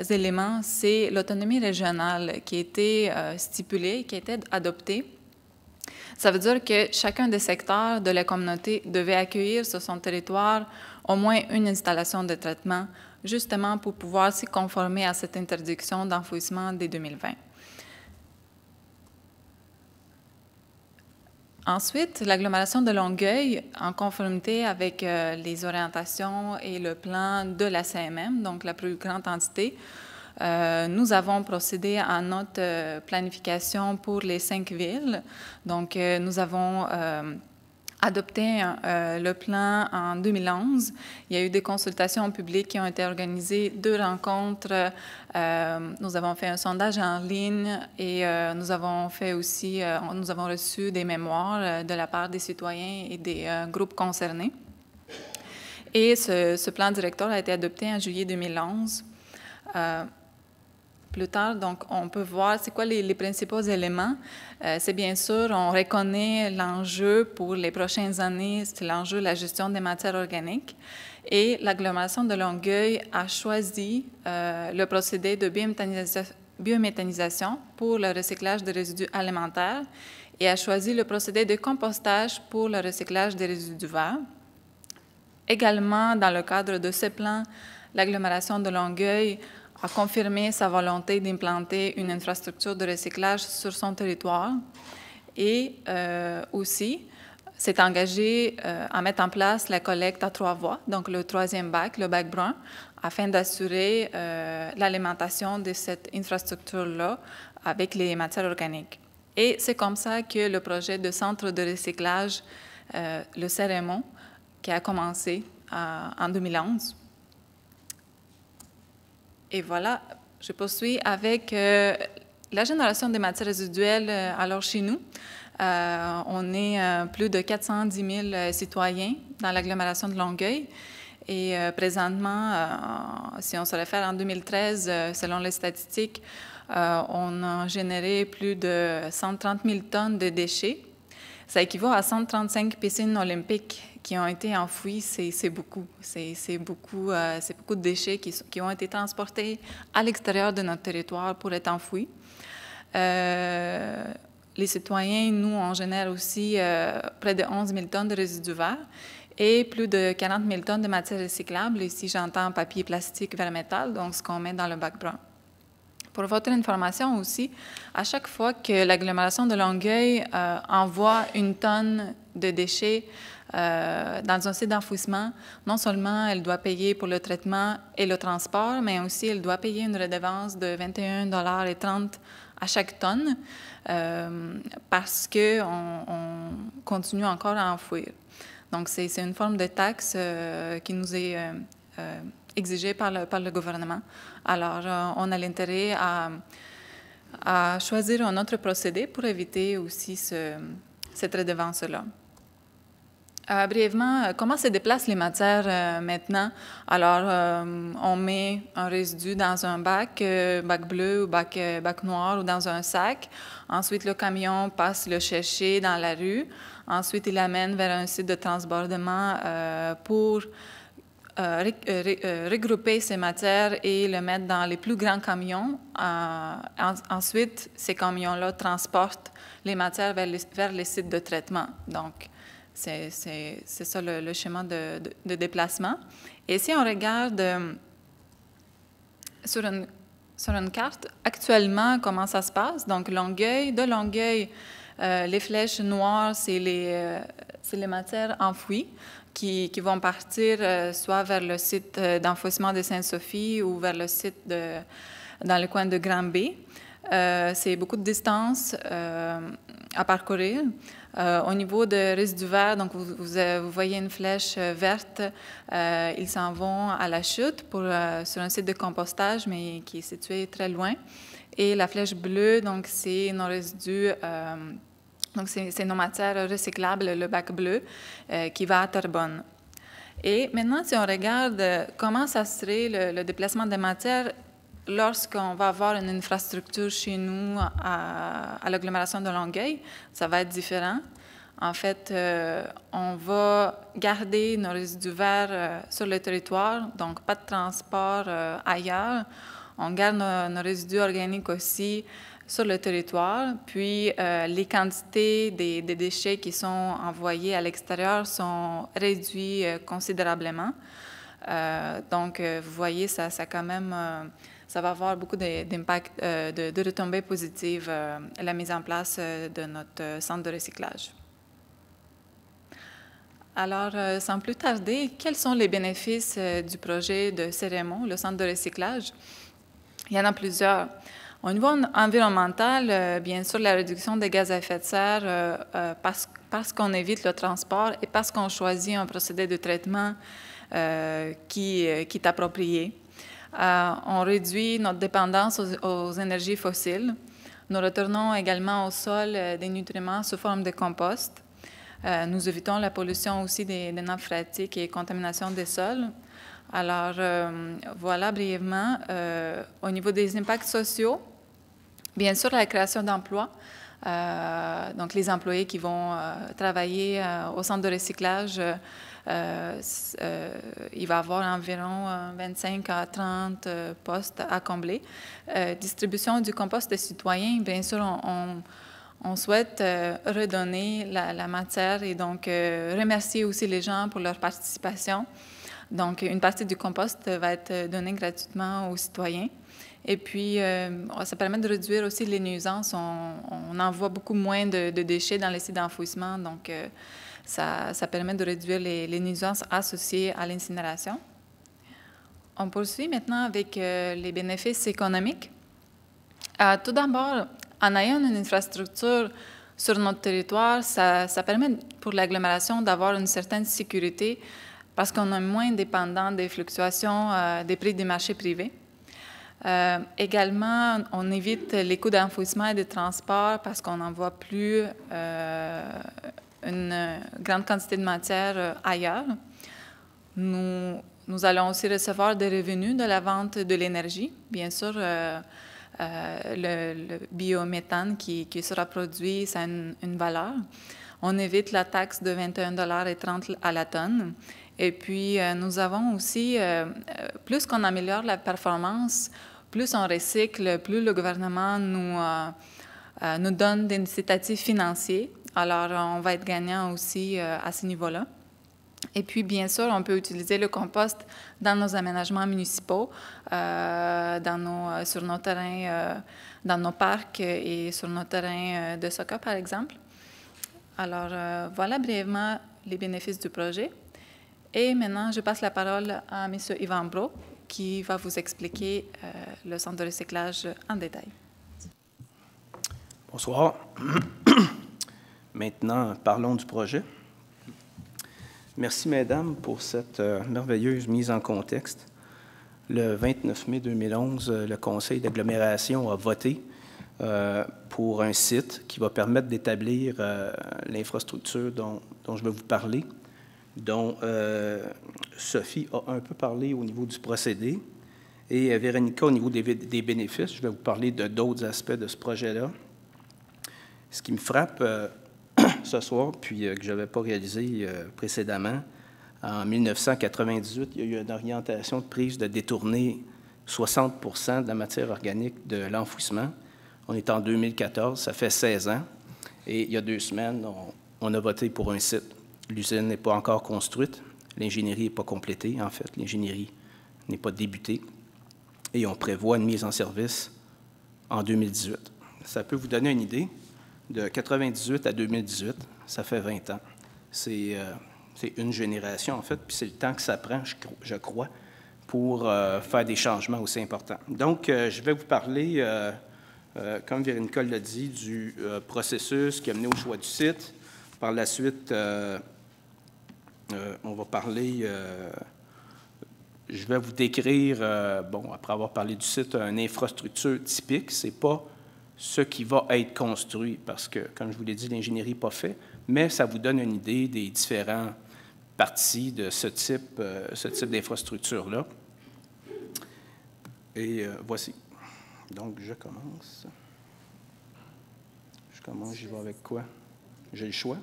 éléments, c'est l'autonomie régionale qui a été stipulée, qui a été adoptée. Ça veut dire que chacun des secteurs de la communauté devait accueillir sur son territoire au moins une installation de traitement, justement pour pouvoir s'y conformer à cette interdiction d'enfouissement dès 2020. Ensuite, l'agglomération de Longueuil, en conformité avec les orientations et le plan de la CMM, donc la plus grande entité, nous avons procédé à notre planification pour les 5 villes. Donc, nous avons adopté le plan en 2011. Il y a eu des consultations publiques qui ont été organisées, 2 rencontres. Nous avons fait un sondage en ligne et nous avons fait aussi, nous avons reçu des mémoires de la part des citoyens et des groupes concernés. Et ce plan directeur a été adopté en juillet 2011. Plus tard, donc, on peut voir c'est quoi les principaux éléments. C'est bien sûr, on reconnaît l'enjeu pour les prochaines années, c'est l'enjeu de la gestion des matières organiques. Et l'agglomération de Longueuil a choisi le procédé de biométhanisation pour le recyclage des résidus alimentaires et a choisi le procédé de compostage pour le recyclage des résidus verts. Également, dans le cadre de ce plan, l'agglomération de Longueuil a confirmé sa volonté d'implanter une infrastructure de recyclage sur son territoire et aussi s'est engagé à mettre en place la collecte à 3 voies, donc le 3e bac, le bac brun, afin d'assurer l'alimentation de cette infrastructure-là avec les matières organiques. Et c'est comme ça que le projet de centre de recyclage, le CRMO, qui a commencé en 2011. Et voilà, je poursuis avec la génération des matières résiduelles. Alors, chez nous, on est plus de 410 000 citoyens dans l'agglomération de Longueuil. Et présentement, si on se réfère en 2013, selon les statistiques, on a généré plus de 130 000 tonnes de déchets. Ça équivaut à 135 piscines olympiques qui ont été enfouies. C'est beaucoup. C'est beaucoup de déchets qui ont été transportés à l'extérieur de notre territoire pour être enfouis. Les citoyens, nous, on génère aussi près de 11 000 tonnes de résidus verts et plus de 40 000 tonnes de matières recyclables. Ici, j'entends papier, plastique, verre, métal, donc ce qu'on met dans le bac brun. Pour votre information aussi, à chaque fois que l'agglomération de Longueuil envoie une tonne de déchets dans un site d'enfouissement, non seulement elle doit payer pour le traitement et le transport, mais aussi elle doit payer une redevance de 21,30 $ à chaque tonne parce qu'on continue encore à enfouir. Donc, c'est une forme de taxe qui nous est exigée par le gouvernement. Alors, on a l'intérêt à choisir un autre procédé pour éviter aussi cette redevance-là. Brièvement, comment se déplacent les matières maintenant? Alors, on met un résidu dans un bac, bac bleu ou bac noir ou dans un sac. Ensuite, le camion passe le chercher dans la rue. Ensuite, il l'amène vers un site de transbordement pour regrouper ces matières et le mettre dans les plus grands camions. Ensuite, ces camions-là transportent les matières vers les sites de traitement. Donc, c'est ça le schéma de déplacement. Et si on regarde sur une carte, actuellement, comment ça se passe? Donc, de Longueuil, les flèches noires, c'est les matières enfouies qui vont partir soit vers le site d'enfouissement de Sainte-Sophie ou vers le site dans le coin de Granby. C'est beaucoup de distance à parcourir. Au niveau de résidus verts, donc vous voyez une flèche verte, ils s'en vont à la chute sur un site de compostage, mais qui est situé très loin. Et la flèche bleue, donc c'est nos résidus, donc c'est nos matières recyclables, le bac bleu, qui va à Terrebonne. Et maintenant, si on regarde comment ça serait le déplacement des matières lorsqu'on va avoir une infrastructure chez nous à l'agglomération de Longueuil, ça va être différent. En fait, on va garder nos résidus verts sur le territoire, donc pas de transport ailleurs. On garde nos résidus organiques aussi sur le territoire, puis les quantités des déchets qui sont envoyés à l'extérieur sont réduites considérablement. Donc, vous voyez, ça quand même... ça va avoir beaucoup d'impact, de retombées positives, la mise en place de notre centre de recyclage. Alors, sans plus tarder, quels sont les bénéfices du projet de Cérémon, le centre de recyclage? Il y en a plusieurs. Au niveau environnemental, bien sûr, la réduction des gaz à effet de serre, parce qu'on évite le transport et parce qu'on choisit un procédé de traitement qui est approprié. On réduit notre dépendance aux énergies fossiles. Nous retournons également au sol des nutriments sous forme de compost. Nous évitons la pollution aussi des nappes phréatiques et contamination des sols. Alors, voilà brièvement. Au niveau des impacts sociaux, bien sûr, la création d'emplois. Donc, les employés qui vont travailler au centre de recyclage, il va y avoir environ 25 à 30 postes à combler. Distribution du compost des citoyens, bien sûr, on souhaite redonner la matière et donc remercier aussi les gens pour leur participation. Donc, une partie du compost va être donnée gratuitement aux citoyens. Et puis, ça permet de réduire aussi les nuisances. On envoie beaucoup moins de déchets dans les sites d'enfouissement, donc ça permet de réduire les nuisances associées à l'incinération. On poursuit maintenant avec les bénéfices économiques. Tout d'abord, en ayant une infrastructure sur notre territoire, ça permet pour l'agglomération d'avoir une certaine sécurité parce qu'on est moins dépendant des fluctuations des prix des marchés privés. Également, on évite les coûts d'enfouissement et de transport parce qu'on n'envoie plus une grande quantité de matière ailleurs. Nous allons aussi recevoir des revenus de la vente de l'énergie. Bien sûr, le biométhane qui sera produit, ça a une valeur. On évite la taxe de 21,30 $ à la tonne. Et puis, nous avons aussi, plus qu'on améliore la performance, plus on recycle, plus le gouvernement nous donne des incitatifs financiers. Alors, on va être gagnant aussi à ce niveau-là. Et puis, bien sûr, on peut utiliser le compost dans nos aménagements municipaux, sur nos terrains, dans nos parcs et sur nos terrains de soccer, par exemple. Alors, voilà brièvement les bénéfices du projet. Et maintenant, je passe la parole à M. Yvan Brault, qui va vous expliquer le centre de recyclage en détail. Bonsoir. Maintenant, parlons du projet. Merci, mesdames, pour cette merveilleuse mise en contexte. Le 29 mai 2011, le Conseil d'agglomération a voté pour un site qui va permettre d'établir l'infrastructure dont je vais vous parler, dont Sophie a un peu parlé au niveau du procédé, et Véronica au niveau des bénéfices. Je vais vous parler de d'autres aspects de ce projet-là. Ce qui me frappe ce soir, puis que je n'avais pas réalisé précédemment, en 1998, il y a eu une orientation de prise de détourner 60 de la matière organique de l'enfouissement. On est en 2014, ça fait 16 ans. Et il y a 2 semaines, on a voté pour un site. L'usine n'est pas encore construite. L'ingénierie n'est pas complétée, en fait. L'ingénierie n'est pas débutée. Et on prévoit une mise en service en 2018. Ça peut vous donner une idée. De 1998 à 2018, ça fait 20 ans. C'est une génération, en fait, puis c'est le temps que ça prend, je crois, pour faire des changements aussi importants. Donc, je vais vous parler, comme Véronica l'a dit, du processus qui a mené au choix du site. Par la suite, on va parler, je vais vous décrire, bon, après avoir parlé du site, une infrastructure typique. Ce n'est pas ce qui va être construit, parce que, comme je vous l'ai dit, l'ingénierie n'est pas faite, mais ça vous donne une idée des différentes parties de ce type d'infrastructure-là. Et voici. Donc, je commence. J'y vais avec quoi? J'ai le choix.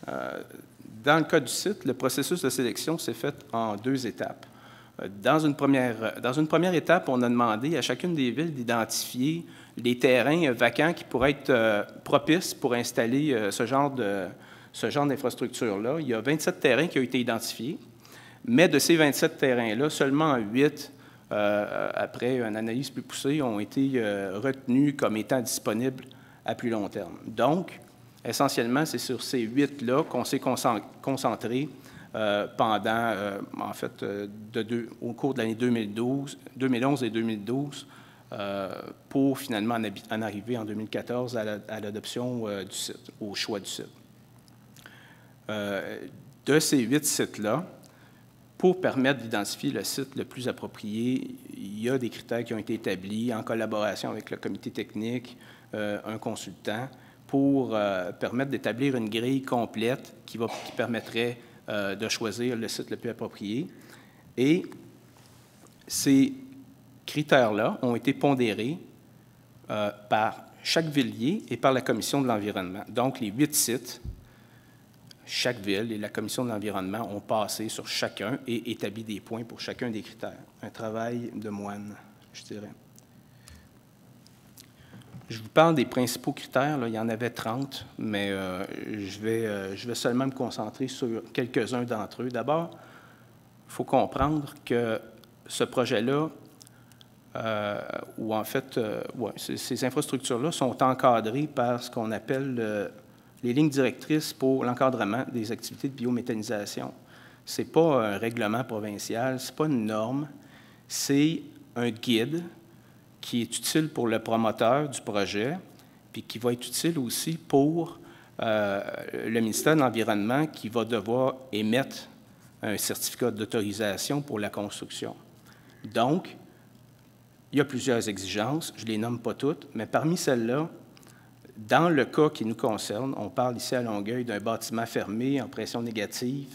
Dans le cas du site, le processus de sélection s'est fait en 2 étapes. Dans une première étape, on a demandé à chacune des villes d'identifier les terrains vacants qui pourraient être propices pour installer ce genre d'infrastructure-là. Il y a 27 terrains qui ont été identifiés, mais de ces 27 terrains-là, seulement 8, après une analyse plus poussée, ont été retenus comme étant disponibles à plus long terme. Donc, essentiellement, c'est sur ces 8-là qu'on s'est concentré pendant, en fait, au cours de l'année 2011 et 2012, pour finalement en arriver en 2014 à l'adoption du site, au choix du site. De ces 8 sites-là, pour permettre d'identifier le site le plus approprié, il y a des critères qui ont été établis en collaboration avec le comité technique, un consultant, pour permettre d'établir une grille complète qui permettrait de choisir le site le plus approprié. Et ces critères-là ont été pondérés par chaque villier et par la Commission de l'environnement. Donc, les 8 sites, chaque ville et la Commission de l'environnement ont passé sur chacun et établi des points pour chacun des critères. Un travail de moine, je dirais. Je vous parle des principaux critères. Là, il y en avait 30, mais je vais seulement me concentrer sur quelques-uns d'entre eux. D'abord, il faut comprendre que ce projet-là, ou en fait, ces infrastructures-là sont encadrées par ce qu'on appelle les lignes directrices pour l'encadrement des activités de biométhanisation. Ce n'est pas un règlement provincial, ce n'est pas une norme, c'est un guide qui est utile pour le promoteur du projet, puis qui va être utile aussi pour le ministère de l'Environnement qui va devoir émettre un certificat d'autorisation pour la construction. Donc, il y a plusieurs exigences, je ne les nomme pas toutes, mais parmi celles-là, dans le cas qui nous concerne, on parle ici à Longueuil d'un bâtiment fermé en pression négative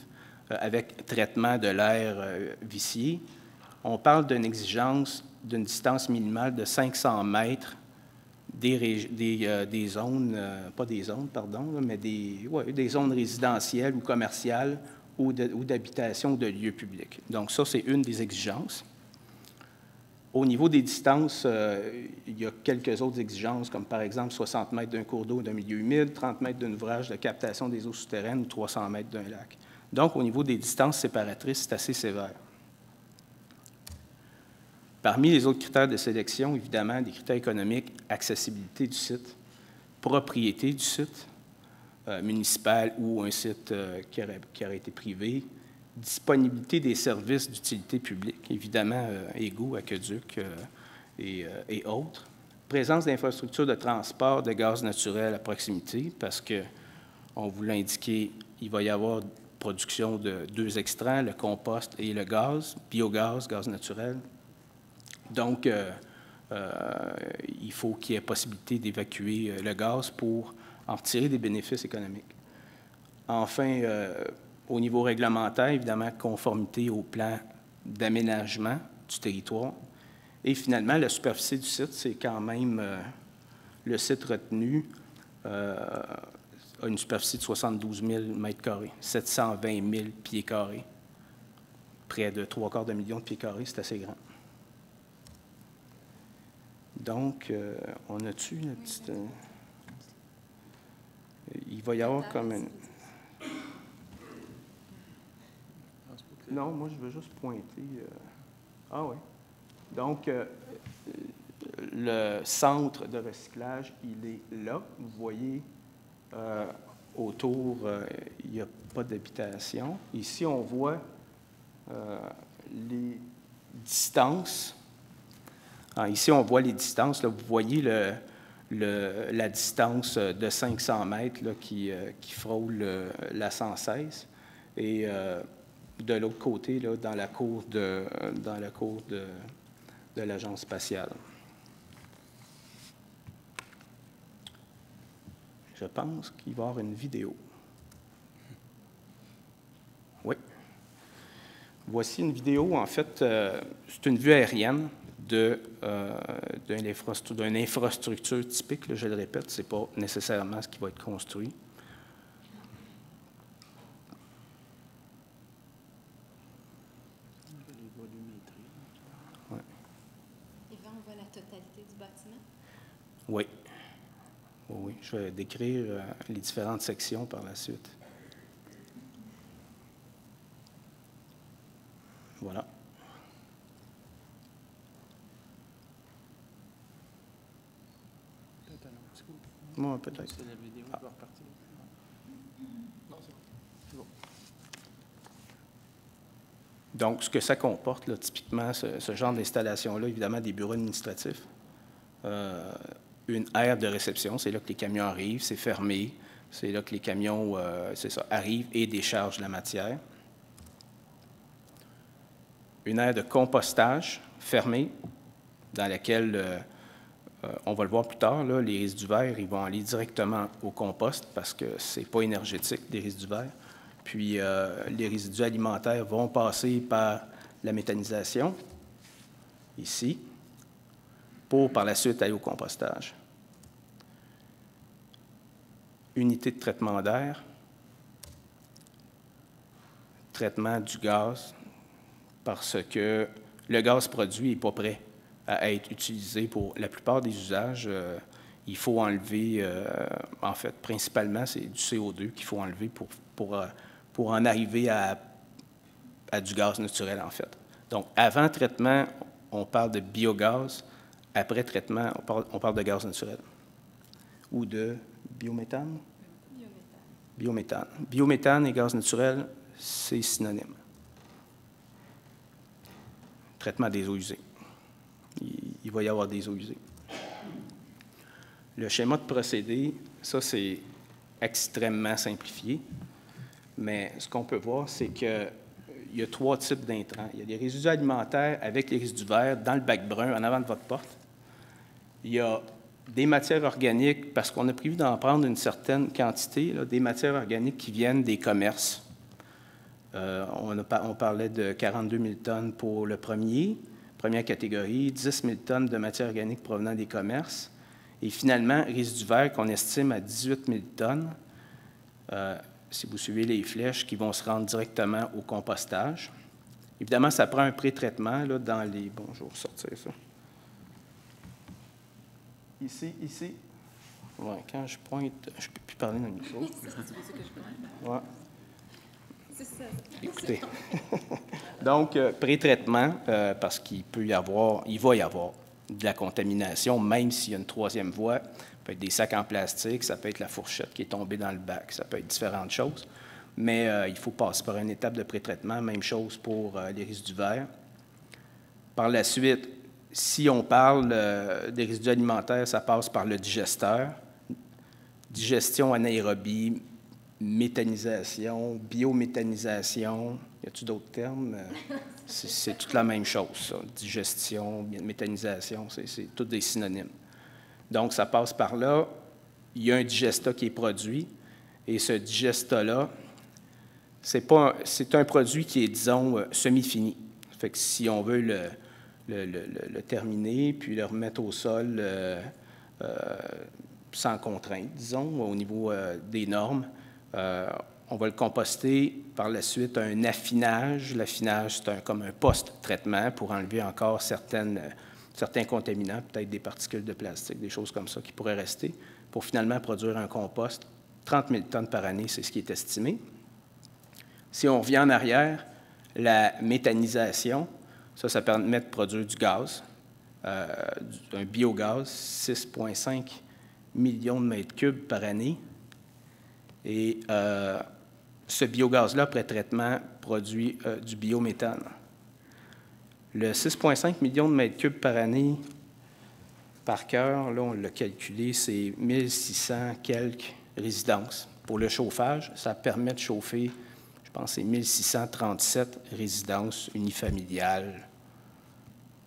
avec traitement de l'air vicié. On parle d'une exigence d'une distance minimale de 500 mètres des zones, pas des zones, pardon, mais des zones résidentielles ou commerciales ou d'habitation ou de lieux publics. Donc ça, c'est une des exigences. Au niveau des distances, il y a quelques autres exigences, comme par exemple 60 mètres d'un cours d'eau d'un milieu humide, 30 mètres d'un ouvrage de captation des eaux souterraines ou 300 mètres d'un lac. Donc, au niveau des distances séparatrices, c'est assez sévère. Parmi les autres critères de sélection, évidemment, des critères économiques, accessibilité du site, propriété du site municipal ou un site qui aurait été privé, disponibilité des services d'utilité publique, évidemment, égouts, aqueducs et autres. Présence d'infrastructures de transport de gaz naturel à proximité, parce que, on vous l'a indiqué, il va y avoir production de 2 extraits, le compost et le gaz, biogaz, gaz naturel. Donc, il faut qu'il y ait possibilité d'évacuer le gaz pour en retirer des bénéfices économiques. Enfin, au niveau réglementaire, évidemment, conformité au plan d'aménagement du territoire. Et finalement, la superficie du site, c'est quand même le site retenu a une superficie de 72 000 m², 720 000 pieds carrés. Près de 3/4 million de pieds carrés, c'est assez grand. Donc, on a-tu une petite... il va y avoir comme une... Non, moi, je veux juste pointer... Ah oui. Donc, le centre de recyclage, il est là. Vous voyez, autour, il n'y a pas d'habitation. Ici, on voit les distances. Alors, ici, on voit les distances. Là, vous voyez la distance de 500 mètres là, qui frôle la 116. Et de l'autre côté, là, dans la cour de l'Agence spatiale. Je pense qu'il va y avoir une vidéo. Oui. Voici une vidéo, en fait, c'est une vue aérienne d'une infrastructure typique, là, je le répète, ce n'est pas nécessairement ce qui va être construit. Yvan, on voit la totalité du bâtiment? Oui. Oui, je vais décrire les différentes sections par la suite. Voilà. Moi, peut-être. C'est la vidéo qui va repartir. Non, c'est bon. Donc, ce que ça comporte, là, typiquement, ce genre d'installation-là, évidemment, des bureaux administratifs. Une aire de réception, c'est là que les camions arrivent, c'est fermé, c'est là que les camions, arrivent et déchargent la matière. Une aire de compostage fermée, dans laquelle, on va le voir plus tard, là, les résidus verts, ils vont aller directement au compost parce que ce n'est pas énergétique, des résidus verts. Puis, les résidus alimentaires vont passer par la méthanisation, ici, pour par la suite aller au compostage. Unité de traitement d'air, traitement du gaz, parce que le gaz produit n'est pas prêt à être utilisé pour la plupart des usages. Il faut enlever, en fait, principalement, c'est du CO2 qu'il faut enlever pour en arriver à du gaz naturel, en fait. Donc, avant traitement, on parle de biogaz. Après traitement, on parle de gaz naturel. Ou de biométhane? Biométhane. Biométhane et gaz naturel, c'est synonyme. Traitement des eaux usées. Il va y avoir des eaux usées. Le schéma de procédé, ça, c'est extrêmement simplifié. Mais ce qu'on peut voir, c'est qu'il y a 3 types d'intrants. Il y a les résidus alimentaires avec les résidus verts dans le bac brun en avant de votre porte. Il y a des matières organiques, parce qu'on a prévu d'en prendre une certaine quantité, là, des matières organiques qui viennent des commerces. On parlait de 42 000 tonnes pour le première catégorie, 10 000 tonnes de matières organiques provenant des commerces. Et finalement, résidus verts qu'on estime à 18 000 tonnes, si vous suivez les flèches, qui vont se rendre directement au compostage. Évidemment, ça prend un pré-traitement là, dans les... Bon, je vais ressortir ça. Ici. Ouais, quand je pointe, je ne peux plus parler dans le micro. Ouais. C'est ça. Écoutez. Donc, pré-traitement, parce qu'il va y avoir de la contamination, même s'il y a une 3e voie. Ça peut être des sacs en plastique, ça peut être la fourchette qui est tombée dans le bac, ça peut être différentes choses. Mais il faut passer par une étape de pré-traitement, même chose pour les résidus verts. Par la suite, si on parle des résidus alimentaires, ça passe par le digesteur. Digestion anaérobie, méthanisation, biométhanisation. Y a-t-il d'autres termes? C'est toute la même chose, ça. Digestion, méthanisation, c'est tous des synonymes. Donc, ça passe par là. Il y a un digestat qui est produit. Et ce digesta-là, c'est un produit qui est, disons, semi-fini. Fait que si on veut le terminer, puis le remettre au sol sans contrainte, disons, au niveau des normes, on va le composter par la suite à un affinage. L'affinage, c'est comme un post-traitement pour enlever encore certains contaminants, peut-être des particules de plastique, des choses comme ça qui pourraient rester, pour finalement produire un compost. 30 000 tonnes par année, c'est ce qui est estimé. Si on revient en arrière, la méthanisation, ça permet de produire du gaz, un biogaz, 6,5 millions de mètres cubes par année. Et ce biogaz-là, après traitement, produit du biométhane. Le 6,5 millions de mètres cubes par année, par cœur, là, on l'a calculé, c'est 1600 quelques résidences. Pour le chauffage, ça permet de chauffer, je pense, c'est 1637 résidences unifamiliales.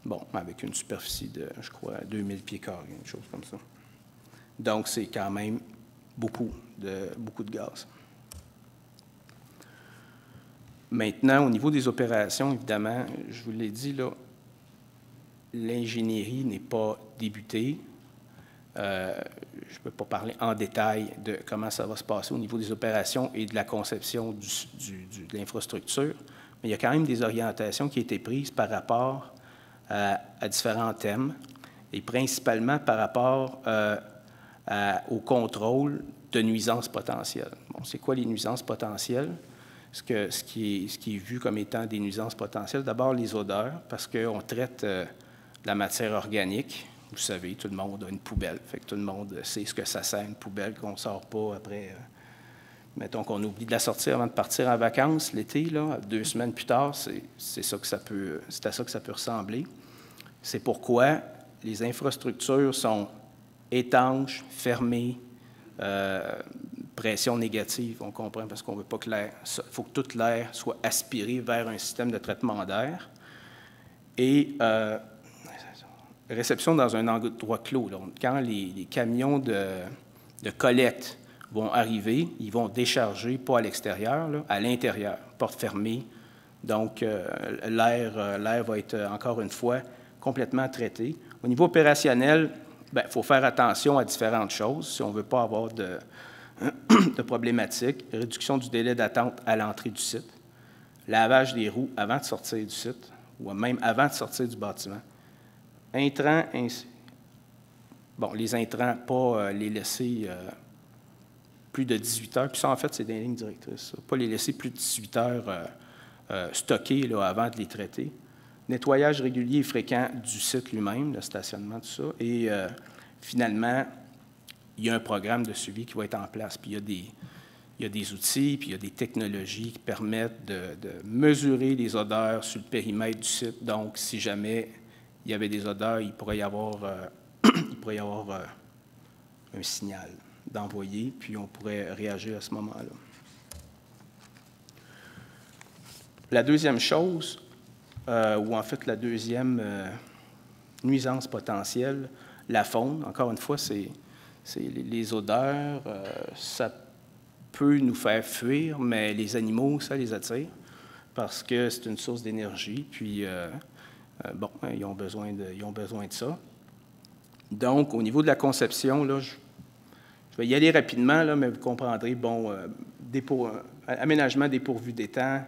Bon, avec une superficie de, je crois, 2000 pieds carrés, une chose comme ça. Donc, c'est quand même beaucoup de gaz. Maintenant, au niveau des opérations, évidemment, je vous l'ai dit, là, l'ingénierie n'est pas débutée. Je ne peux pas parler en détail de comment ça va se passer au niveau des opérations et de la conception de l'infrastructure, mais il y a quand même des orientations qui ont été prises par rapport à différents thèmes, et principalement par rapport au contrôle de nuisances potentielles. Bon, c'est quoi les nuisances potentielles? Ce qui est vu comme étant des nuisances potentielles, d'abord les odeurs, parce qu'on traite la matière organique. Vous savez, tout le monde a une poubelle. Fait que tout le monde sait ce que ça sert, une poubelle qu'on ne sort pas après. Mettons qu'on oublie de la sortir avant de partir en vacances l'été, là, 2 semaines plus tard, c'est à ça que ça peut ressembler. C'est pourquoi les infrastructures sont étanches, fermées, pression négative, on comprend, parce qu'on ne veut pas que l'air... Il faut que tout l'air soit aspiré vers un système de traitement d'air. Et réception dans un endroit clos. Donc, quand les camions de collecte vont arriver, ils vont décharger, pas à l'extérieur, là, à l'intérieur, porte fermée. Donc, l'air va être, encore une fois, complètement traité. Au niveau opérationnel, il faut faire attention à différentes choses si on ne veut pas avoir de problématiques. Réduction du délai d'attente à l'entrée du site. Lavage des roues avant de sortir du site, ou même avant de sortir du bâtiment. Intrants, les intrants, pas les laisser plus de 18 heures. Puis ça, en fait, c'est des lignes directrices. Ça. Pas les laisser plus de 18 heures stockés là, avant de les traiter. Nettoyage régulier et fréquent du site lui-même, le stationnement, tout ça. Et finalement, il y a un programme de suivi qui va être en place. Puis il y a des outils, puis il y a des technologies qui permettent de mesurer les odeurs sur le périmètre du site. Donc, si jamais il y avait des odeurs, il pourrait y avoir, un signal d'envoyer, puis on pourrait réagir à ce moment-là. La deuxième chose, ou en fait la deuxième nuisance potentielle, la faune, encore une fois, c'est les odeurs, ça peut nous faire fuir, mais les animaux, ça les attire parce que c'est une source d'énergie, puis ils ont besoin de ça. Donc, au niveau de la conception, là, je vais y aller rapidement, là, mais vous comprendrez, aménagement dépourvu d'étang,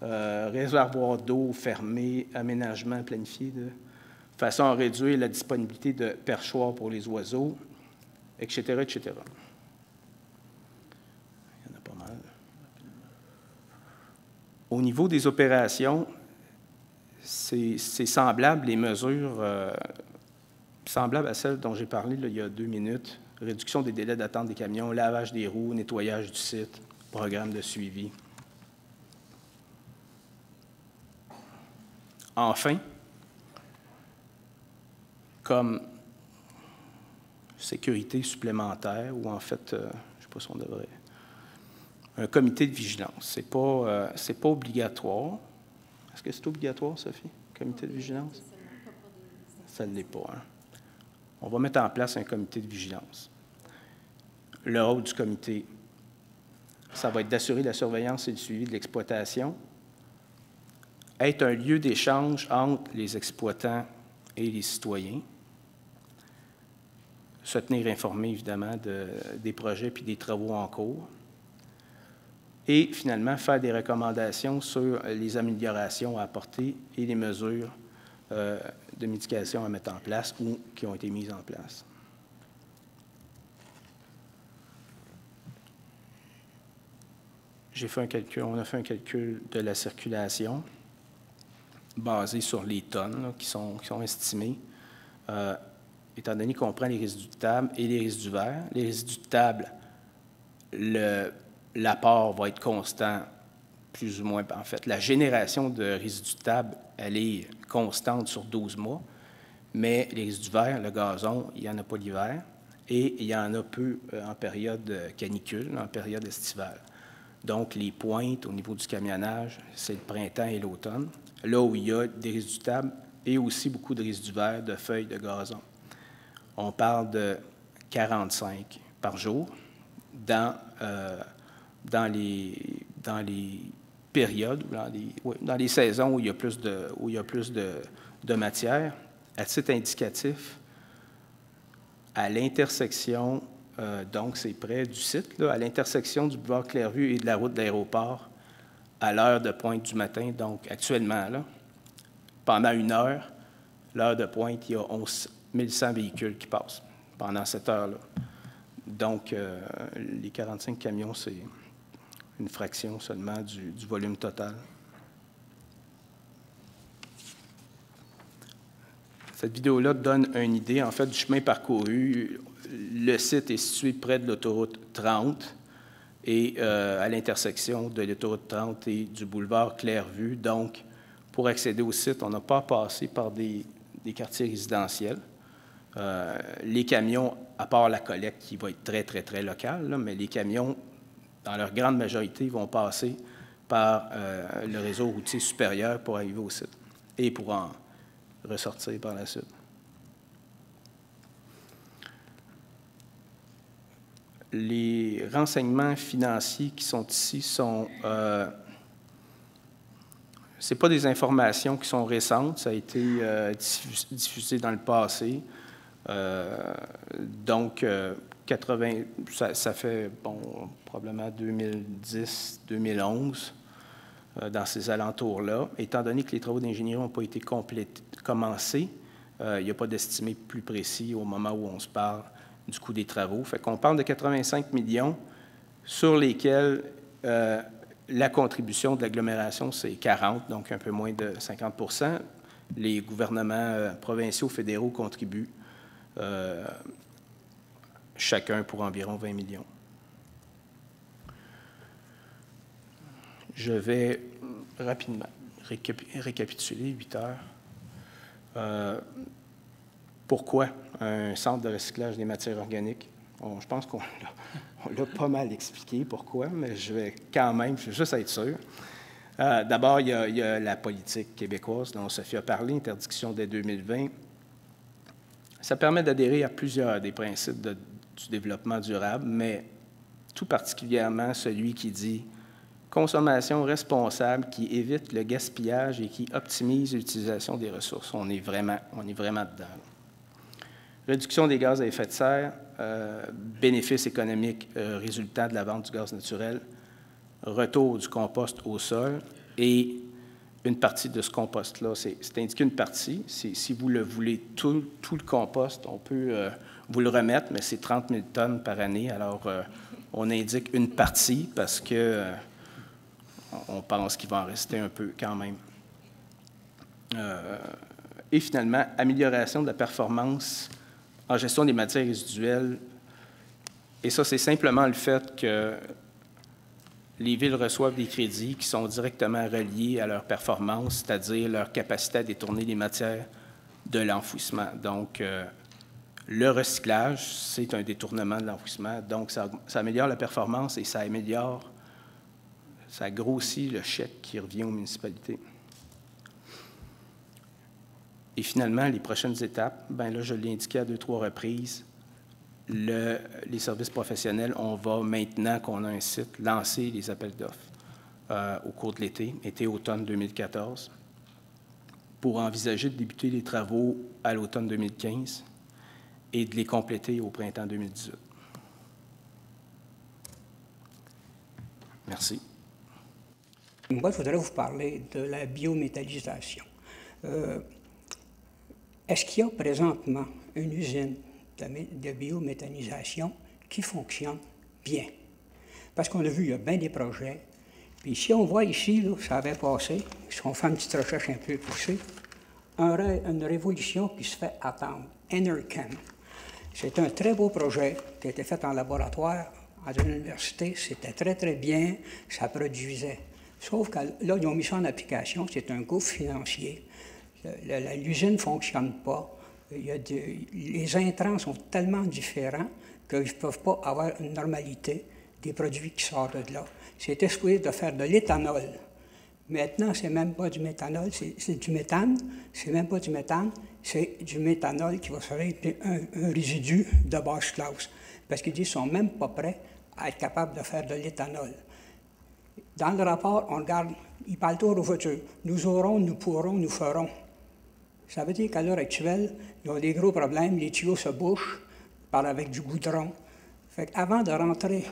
réservoir d'eau fermé, aménagement planifié de façon à réduire la disponibilité de perchoirs pour les oiseaux, etc., etc. Il y en a pas mal. Au niveau des opérations, c'est semblable, les mesures semblables à celles dont j'ai parlé là, il y a 2 minutes. Réduction des délais d'attente des camions, lavage des roues, nettoyage du site, programme de suivi. Enfin, comme sécurité supplémentaire, ou en fait, je ne sais pas si on devrait, un comité de vigilance. C'est pas obligatoire. Est-ce que c'est obligatoire, Sophie, comité de vigilance? Ça ne l'est pas. Hein? On va mettre en place un comité de vigilance. Le rôle du comité, ça va être d'assurer la surveillance et le suivi de l'exploitation, être un lieu d'échange entre les exploitants et les citoyens, se tenir informé, évidemment, des projets puis des travaux en cours, et finalement faire des recommandations sur les améliorations à apporter et les mesures de mitigation à mettre en place ou qui ont été mises en place. On a fait un calcul de la circulation basé sur les tonnes là, qui sont estimées. Étant donné qu'on prend les résidus de table et les résidus verts, les résidus de table, l'apport va être constant, plus ou moins. En fait, la génération de résidus de table, elle est constante sur 12 mois, mais les résidus verts, le gazon, il n'y en a pas l'hiver, et il y en a peu en période canicule, en période estivale. Donc, les pointes au niveau du camionnage, c'est le printemps et l'automne, là où il y a des résidus de table et aussi beaucoup de résidus verts, de feuilles de gazon. On parle de 45 par jour dans les périodes, dans les saisons où il y a plus de matière. À titre indicatif, à l'intersection, donc c'est près du site, là, à l'intersection du boulevard Clairvue et de la route de l'aéroport, à l'heure de pointe du matin, donc actuellement, là, pendant 1 heure, l'heure de pointe, il y a 11 100 véhicules qui passent pendant cette heure-là. Donc, les 45 camions, c'est une fraction seulement du volume total. Cette vidéo-là donne une idée, en fait, du chemin parcouru. Le site est situé près de l'autoroute 30 et à l'intersection de l'autoroute 30 et du boulevard Clairvue. Donc, pour accéder au site, on n'a pas passé par des quartiers résidentiels. Les camions, à part la collecte qui va être très, très, très locale, là, mais les camions, dans leur grande majorité, vont passer par le réseau routier supérieur pour arriver au site et pour en ressortir par la suite. Les renseignements financiers qui sont ici sont... ce n'est pas des informations qui sont récentes, ça a été diffusé dans le passé. Donc, 80, ça fait probablement 2010-2011, dans ces alentours-là. Étant donné que les travaux d'ingénierie n'ont pas été commencés, il n'y a pas d'estimé plus précis au moment où on se parle du coût des travaux. Fait qu'on parle de 85 millions sur lesquels la contribution de l'agglomération, c'est 40, donc un peu moins de 50 %. Les gouvernements provinciaux, fédéraux contribuent chacun pour environ 20 millions. Je vais rapidement récapituler, 8 heures. Pourquoi un centre de recyclage des matières organiques? Je pense qu'on l'a pas mal expliqué pourquoi, mais je vais quand même, je veux juste être sûr. D'abord, il y a la politique québécoise dont Sophie a parlé, interdiction dès 2020. Ça permet d'adhérer à plusieurs des principes du développement durable, mais tout particulièrement celui qui dit consommation responsable, qui évite le gaspillage et qui optimise l'utilisation des ressources. On est vraiment dedans. Réduction des gaz à effet de serre, bénéfices économiques résultant de la vente du gaz naturel, retour du compost au sol et une partie de ce compost-là. C'est indiqué une partie. Si vous le voulez, tout le compost, on peut vous le remettre, mais c'est 30 000 tonnes par année. Alors, on indique une partie parce que on pense qu'il va en rester un peu quand même. Et finalement, amélioration de la performance en gestion des matières résiduelles. Et ça, c'est simplement le fait que les villes reçoivent des crédits qui sont directement reliés à leur performance, c'est-à-dire leur capacité à détourner les matières de l'enfouissement. Donc, le recyclage, c'est un détournement de l'enfouissement. Donc, ça améliore la performance et ça grossit le chèque qui revient aux municipalités. Et finalement, les prochaines étapes, bien là, je l'ai indiqué à 2-3 reprises, les services professionnels, on va, maintenant qu'on a un site, lancer les appels d'offres au cours de l'été, été-automne 2014, pour envisager de débuter les travaux à l'automne 2015 et de les compléter au printemps 2018. Merci. Moi, je voudrais vous parler de la biométallisation. Est-ce qu'il y a présentement une usine de biométhanisation qui fonctionne bien? Parce qu'on a vu, il y a bien des projets. Puis si on voit ici, là, ça avait passé, si on fait une petite recherche un peu poussée, une révolution qui se fait attendre, Enerkem. C'est un très beau projet qui a été fait en laboratoire à une université. C'était très, très bien, ça produisait. Sauf que là, ils ont mis ça en application, c'est un gouffre financier. L'usine ne fonctionne pas. Les intrants sont tellement différents qu'ils ne peuvent pas avoir une normalité des produits qui sortent de là. C'était supposé de faire de l'éthanol. Maintenant, c'est même pas du méthanol, c'est du méthane. C'est même pas du méthane, c'est du méthanol qui va faire un résidu de basse classe. Parce qu'ils disent qu'ils ne sont même pas prêts à être capables de faire de l'éthanol. Dans le rapport, on regarde, ils parlent toujours aux voitures. Nous aurons, nous pourrons, nous ferons. Ça veut dire qu'à l'heure actuelle, ils ont des gros problèmes, les tuyaux se bouchent avec du goudron. Fait qu'avant de rentrer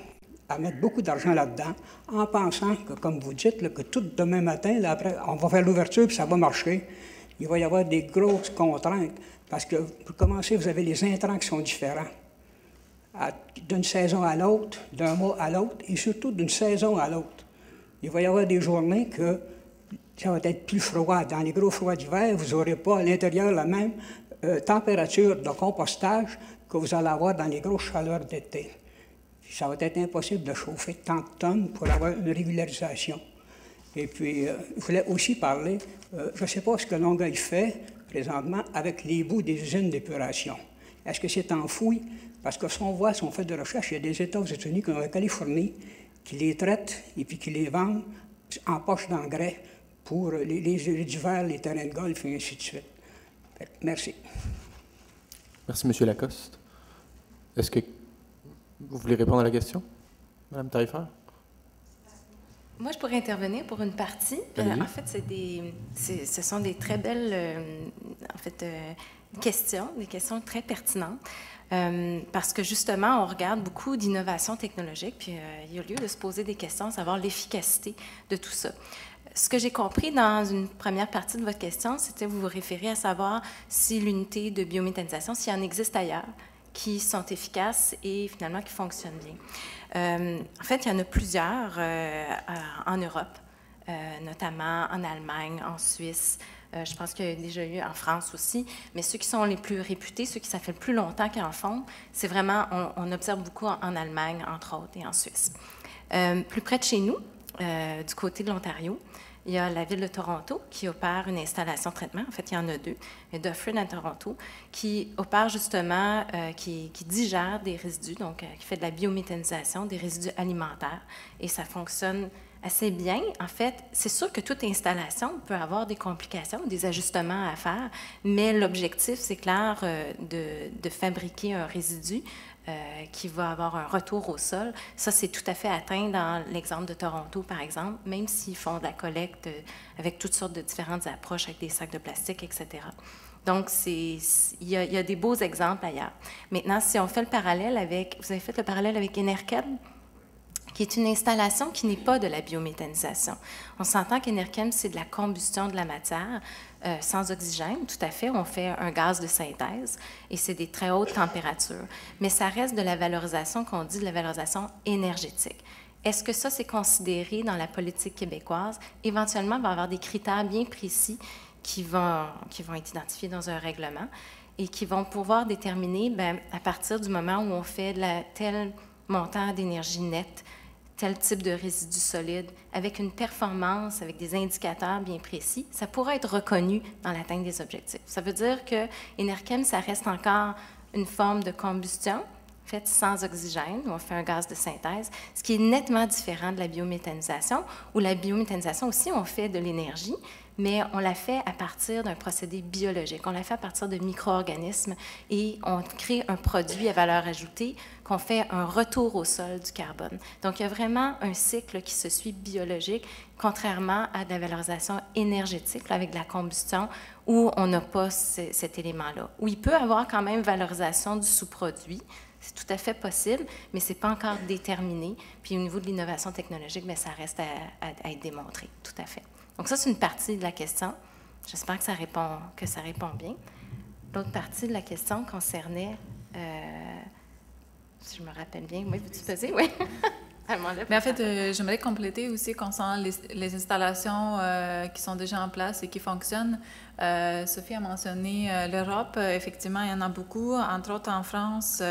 à mettre beaucoup d'argent là-dedans, en pensant que, comme vous dites, là, que tout demain matin, là, après, on va faire l'ouverture puis ça va marcher, il va y avoir des grosses contraintes. Parce que, pour commencer, vous avez les intrants qui sont différents. D'une saison à l'autre, d'un mois à l'autre, et surtout d'une saison à l'autre. Il va y avoir des journées que ça va être plus froid. Dans les gros froids d'hiver, vous n'aurez pas à l'intérieur la même température de compostage que vous allez avoir dans les grosses chaleurs d'été. Ça va être impossible de chauffer tant de tonnes pour avoir une régularisation. Et puis, je voulais aussi parler, je ne sais pas ce que Longueuil fait présentement avec les bouts des usines d'épuration. Est-ce que c'est enfoui? Parce que si on voit, si on fait des recherches, il y a des États aux États-Unis comme la Californie qui les traitent et puis qui les vendent en poche d'engrais pour les divers, les terrains de golf et ainsi de suite. Merci. Merci, M. Lacoste. Est-ce que vous voulez répondre à la question, Mme Taillefer? Moi, je pourrais intervenir pour une partie. En fait, ce sont des très belles questions, des questions très pertinentes. Parce que justement, on regarde beaucoup d'innovations technologiques, puis il y a lieu de se poser des questions, savoir l'efficacité de tout ça. Ce que j'ai compris dans une première partie de votre question, c'était vous vous référez à savoir si l'unité de biométhanisation, s'il y en existe ailleurs, qui sont efficaces et finalement qui fonctionnent bien. En fait, il y en a plusieurs en Europe, notamment en Allemagne, en Suisse. Je pense qu'il y a déjà eu en France aussi, mais ceux qui sont les plus réputés, ceux qui ça fait le plus longtemps qu'ils en font, c'est vraiment, on observe beaucoup en Allemagne, entre autres, et en Suisse. Plus près de chez nous, du côté de l'Ontario, il y a la ville de Toronto qui opère une installation de traitement. En fait, il y en a deux. Il y a Dufferin à Toronto qui opère justement, qui digère des résidus, donc qui fait de la biométhanisation des résidus alimentaires. Et ça fonctionne assez bien. En fait, c'est sûr que toute installation peut avoir des complications, des ajustements à faire, mais l'objectif, c'est clair, de fabriquer un résidu qui va avoir un retour au sol. Ça, c'est tout à fait atteint dans l'exemple de Toronto, par exemple, même s'ils font de la collecte avec toutes sortes de différentes approches, avec des sacs de plastique, etc. Donc, il y a des beaux exemples ailleurs. Maintenant, si on fait le parallèle avec... Vous avez fait le parallèle avec Enerkem, qui est une installation qui n'est pas de la biométhanisation. On s'entend qu'Enerkem, c'est de la combustion de la matière sans oxygène, tout à fait. On fait un gaz de synthèse et c'est des très hautes températures. Mais ça reste de la valorisation qu'on dit de la valorisation énergétique. Est-ce que ça, c'est considéré dans la politique québécoise? Éventuellement, il va y avoir des critères bien précis qui vont être identifiés dans un règlement et qui vont pouvoir déterminer, bien, à partir du moment où on fait tel montant d'énergie nette, tel type de résidu solide, avec une performance, avec des indicateurs bien précis, ça pourrait être reconnu dans l'atteinte des objectifs. Ça veut dire que Enerkem, ça reste encore une forme de combustion faite sans oxygène, où on fait un gaz de synthèse, ce qui est nettement différent de la biométhanisation, où la biométhanisation aussi, on fait de l'énergie, mais on l'a fait à partir d'un procédé biologique. On l'a fait à partir de micro-organismes et on crée un produit à valeur ajoutée qu'on fait un retour au sol du carbone. Donc, il y a vraiment un cycle qui se suit biologique, contrairement à de la valorisation énergétique, là, avec de la combustion, où on n'a pas cet élément-là. Où il peut y avoir quand même valorisation du sous-produit, c'est tout à fait possible, mais ce n'est pas encore déterminé. Puis au niveau de l'innovation technologique, bien, ça reste à être démontré, tout à fait. Donc ça, c'est une partie de la question. J'espère que ça répond bien. L'autre partie de la question concernait, si je me rappelle bien, oui, veux-tu peser? Oui. Mais en fait, j'aimerais compléter aussi concernant les installations qui sont déjà en place et qui fonctionnent. Sophie a mentionné l'Europe. Effectivement, il y en a beaucoup, entre autres en France.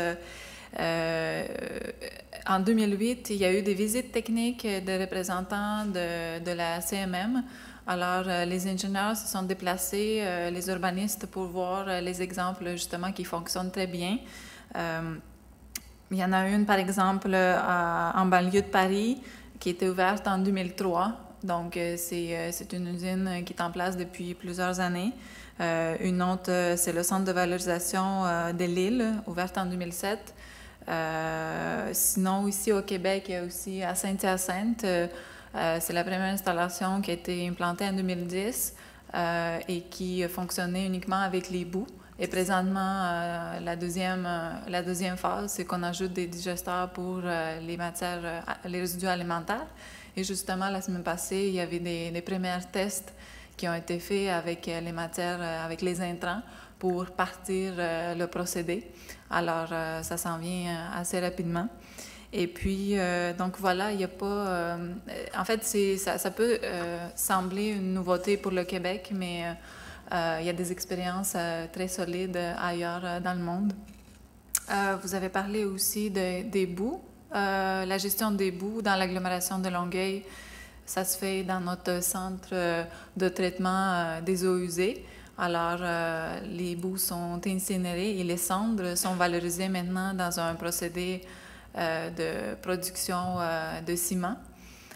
En 2008, il y a eu des visites techniques de représentants de la CMM. Alors, les ingénieurs se sont déplacés, les urbanistes, pour voir les exemples, justement, qui fonctionnent très bien. Il y en a une, par exemple, en banlieue de Paris, qui était ouverte en 2003. Donc, c'est une usine qui est en place depuis plusieurs années. Une autre, c'est le centre de valorisation de Lille, ouverte en 2007. Sinon, ici au Québec, il y a aussi à Saint-Hyacinthe, c'est la première installation qui a été implantée en 2010 et qui fonctionnait uniquement avec les boues. Et présentement, la deuxième phase, c'est qu'on ajoute des digesteurs pour les résidus alimentaires. Et justement, la semaine passée, il y avait des premiers tests qui ont été faits avec les matières, avec les intrants, pour partir le procédé. Alors, ça s'en vient assez rapidement. Et puis, donc voilà, il n'y a pas... en fait, ça peut sembler une nouveauté pour le Québec, mais... il y a des expériences très solides ailleurs dans le monde. Vous avez parlé aussi des boues. La gestion des boues dans l'agglomération de Longueuil, ça se fait dans notre centre de traitement des eaux usées. Alors, les boues sont incinérées et les cendres sont valorisées maintenant dans un procédé de production de ciment.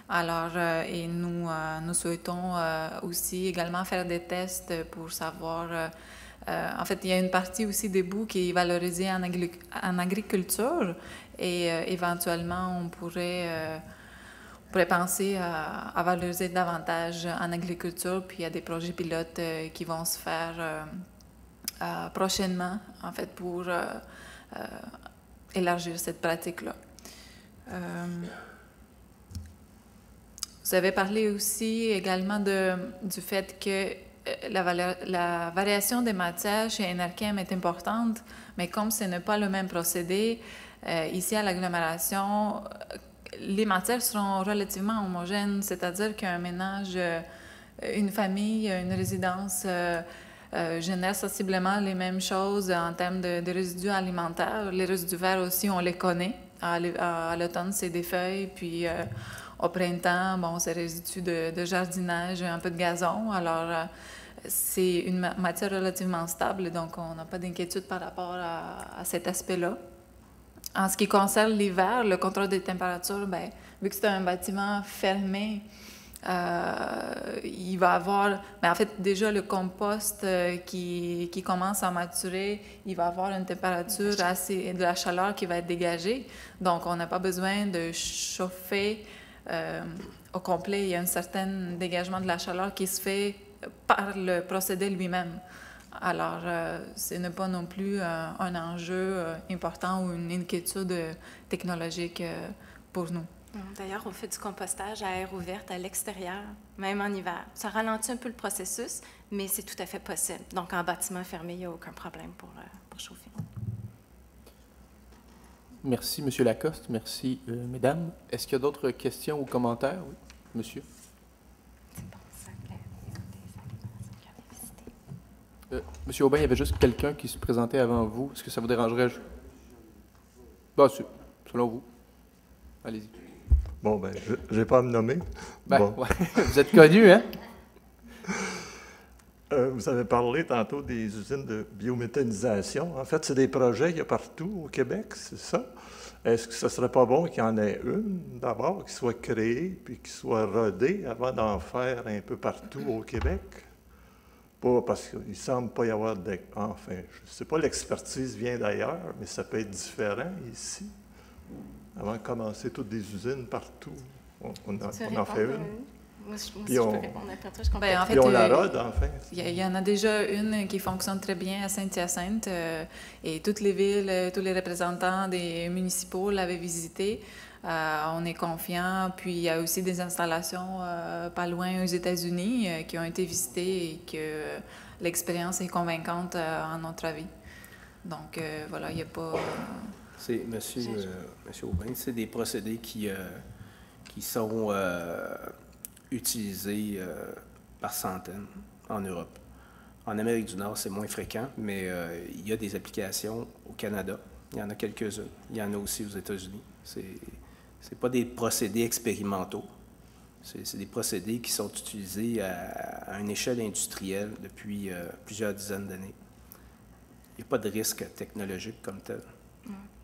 Alors, et nous souhaitons aussi également faire des tests pour savoir... en fait, il y a une partie aussi des boues qui est valorisée en agriculture et éventuellement, on pourrait penser à valoriser davantage en agriculture. Puis, il y a des projets pilotes qui vont se faire prochainement, en fait, pour élargir cette pratique-là. Vous avez parlé aussi également du fait que la variation des matières chez Enerkem est importante, mais comme ce n'est pas le même procédé, ici à l'agglomération, les matières seront relativement homogènes, c'est-à-dire qu'un ménage, une famille, une résidence génère sensiblement les mêmes choses en termes de résidus alimentaires. Les résidus verts aussi, on les connaît. À l'automne, c'est des feuilles, puis... au printemps, bon, c'est résidus de jardinage, un peu de gazon. Alors, c'est une matière relativement stable, donc on n'a pas d'inquiétude par rapport à cet aspect-là. En ce qui concerne l'hiver, le contrôle des températures, bien, vu que c'est un bâtiment fermé, il va avoir... Mais en fait, déjà, le compost qui commence à maturer, il va avoir une température de la chaleur qui va être dégagée. Donc, on n'a pas besoin de chauffer au complet. Il y a un certain dégagement de la chaleur qui se fait par le procédé lui-même. Alors, ce n'est pas non plus un enjeu important ou une inquiétude technologique pour nous. D'ailleurs, on fait du compostage à air ouverte à l'extérieur, même en hiver. Ça ralentit un peu le processus, mais c'est tout à fait possible. Donc, en bâtiment fermé, il n'y a aucun problème pour chauffer. Merci, M. Lacoste. Merci, mesdames. Est-ce qu'il y a d'autres questions ou commentaires? Oui, monsieur. Monsieur Aubin, il y avait juste quelqu'un qui se présentait avant vous. Est-ce que ça vous dérangerait? Bah, selon vous. Allez-y. Bon, ben, je n'ai pas à me nommer. Ben, bon. Ouais. Vous êtes connu, hein? Vous avez parlé tantôt des usines de biométhanisation. En fait, c'est des projets qu'il y a partout au Québec, c'est ça? Est-ce que ce ne serait pas bon qu'il y en ait une, d'abord, qui soit créée, puis qui soit rodée avant d'en faire un peu partout au Québec? Pas parce qu'il ne semble pas y avoir enfin, je ne sais pas, l'expertise vient d'ailleurs, mais ça peut être différent ici. Avant de commencer toutes des usines partout, on en fait une. Moi, je peux Puis répondre après toi, je comprends. Ben, en fait, Puis on la rode, enfin. Il y en a déjà une qui fonctionne très bien à Saint-Hyacinthe et toutes les villes, tous les représentants des municipaux l'avaient visitée. On est confiants. Puis il y a aussi des installations pas loin aux États-Unis qui ont été visitées et que l'expérience est convaincante en notre avis. Donc voilà, il n'y a pas... C'est, Monsieur Aubin, c'est des procédés qui sont utilisés par centaines en Europe. En Amérique du Nord, c'est moins fréquent, mais il y a des applications au Canada. Il y en a quelques-unes. Il y en a aussi aux États-Unis. C'est pas des procédés expérimentaux. C'est des procédés qui sont utilisés à une échelle industrielle depuis plusieurs dizaines d'années. Il n'y a pas de risque technologique comme tel.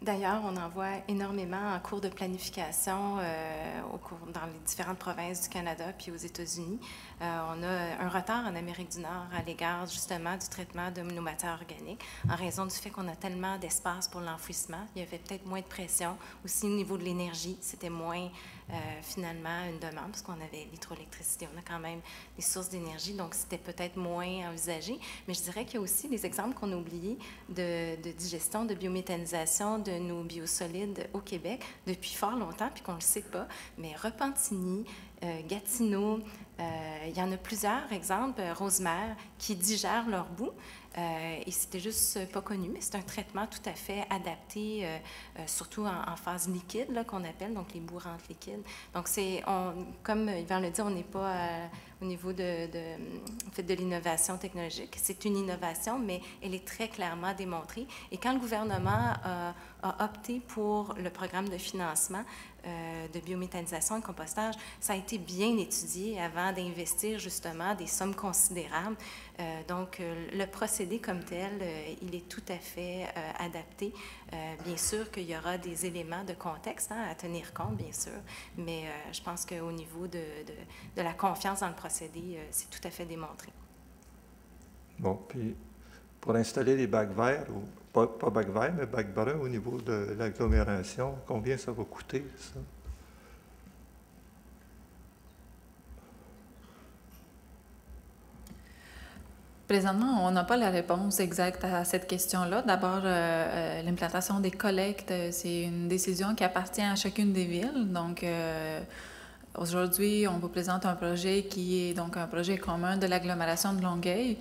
D'ailleurs, on en voit énormément en cours de planification dans les différentes provinces du Canada puis aux États-Unis. On a un retard en Amérique du Nord à l'égard justement du traitement de nos matières organiques en raison du fait qu'on a tellement d'espace pour l'enfouissement. Il y avait peut-être moins de pression. Aussi, au niveau de l'énergie, c'était moins finalement une demande parce qu'on avait l'hydroélectricité. On a quand même des sources d'énergie, donc c'était peut-être moins envisagé. Mais je dirais qu'il y a aussi des exemples qu'on a oubliés de digestion, de biométhanisation de nos biosolides au Québec depuis fort longtemps, puis qu'on ne le sait pas. Mais Repentigny, Gatineau, il y en a plusieurs exemples, Rosemère, qui digèrent leur boue. Et c'était juste pas connu, mais c'est un traitement tout à fait adapté, surtout en phase liquide, là, qu'on appelle, donc les boues rentrent liquides. Donc, comme Yvan le dit, on n'est pas au niveau de l'innovation technologique. C'est une innovation, mais elle est très clairement démontrée. Et quand le gouvernement a opté pour le programme de financement de biométhanisation et compostage, ça a été bien étudié avant d'investir justement des sommes considérables. Donc, le procédé comme tel, il est tout à fait adapté. Bien sûr qu'il y aura des éléments de contexte à tenir compte, bien sûr, mais je pense qu'au niveau de la confiance dans le procédé, c'est tout à fait démontré. Bon, puis pour installer les bacs verts, ou pas bacs verts, mais bacs bruns au niveau de l'agglomération, combien ça va coûter, ça? Présentement, on n'a pas la réponse exacte à cette question-là. D'abord, l'implantation des collectes, c'est une décision qui appartient à chacune des villes. Donc, aujourd'hui, on vous présente un projet qui est donc un projet commun de l'agglomération de Longueuil.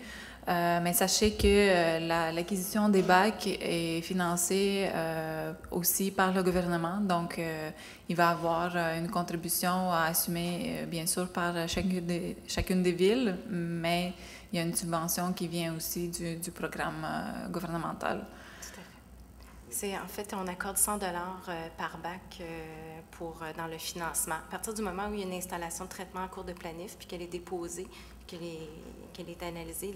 Mais sachez que l'acquisition des bacs est financée aussi par le gouvernement. Donc, il va y avoir une contribution à assumer, bien sûr, par chacune des villes, mais il y a une subvention qui vient aussi du programme gouvernemental. Tout à fait. En fait, on accorde 100 $ par bac dans le financement. À partir du moment où il y a une installation de traitement en cours de planif, puis qu'elle est déposée, qu'elle est analysée,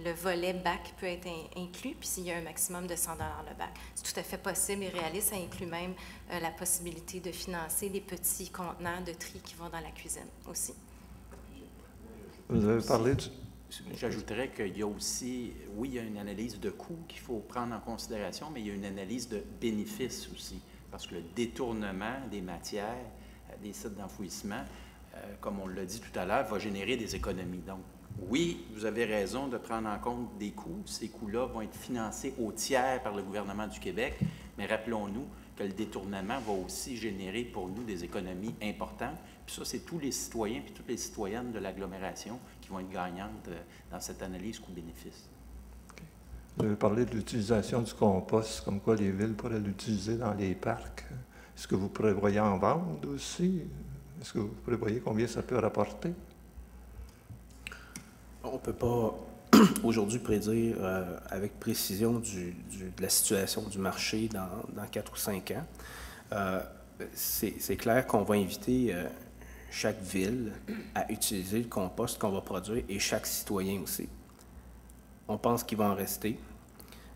le volet bac peut être inclus, puis s'il y a un maximum de 100 $ le bac. C'est tout à fait possible et réaliste. Ça inclut même la possibilité de financer les petits contenants de tri qui vont dans la cuisine aussi. Vous avez parlé du... J'ajouterais qu'il y a aussi, oui, il y a une analyse de coûts qu'il faut prendre en considération, mais il y a une analyse de bénéfices aussi, parce que le détournement des matières des sites d'enfouissement, comme on l'a dit tout à l'heure, va générer des économies. Donc, oui, vous avez raison de prendre en compte des coûts. Ces coûts-là vont être financés au tiers par le gouvernement du Québec, mais rappelons-nous que le détournement va aussi générer pour nous des économies importantes. Puis ça, c'est tous les citoyens puis toutes les citoyennes de l'agglomération qui vont être gagnantes dans cette analyse coût-bénéfice. Okay. Vous avez parlé de l'utilisation du compost, comme quoi les villes pourraient l'utiliser dans les parcs. Est-ce que vous prévoyez en vendre aussi? Est-ce que vous prévoyez combien ça peut rapporter? On ne peut pas aujourd'hui prédire avec précision de la situation du marché dans 4 ou 5 ans. C'est clair qu'on va inviter chaque ville à utiliser le compost qu'on va produire et chaque citoyen aussi. On pense qu'il va en rester.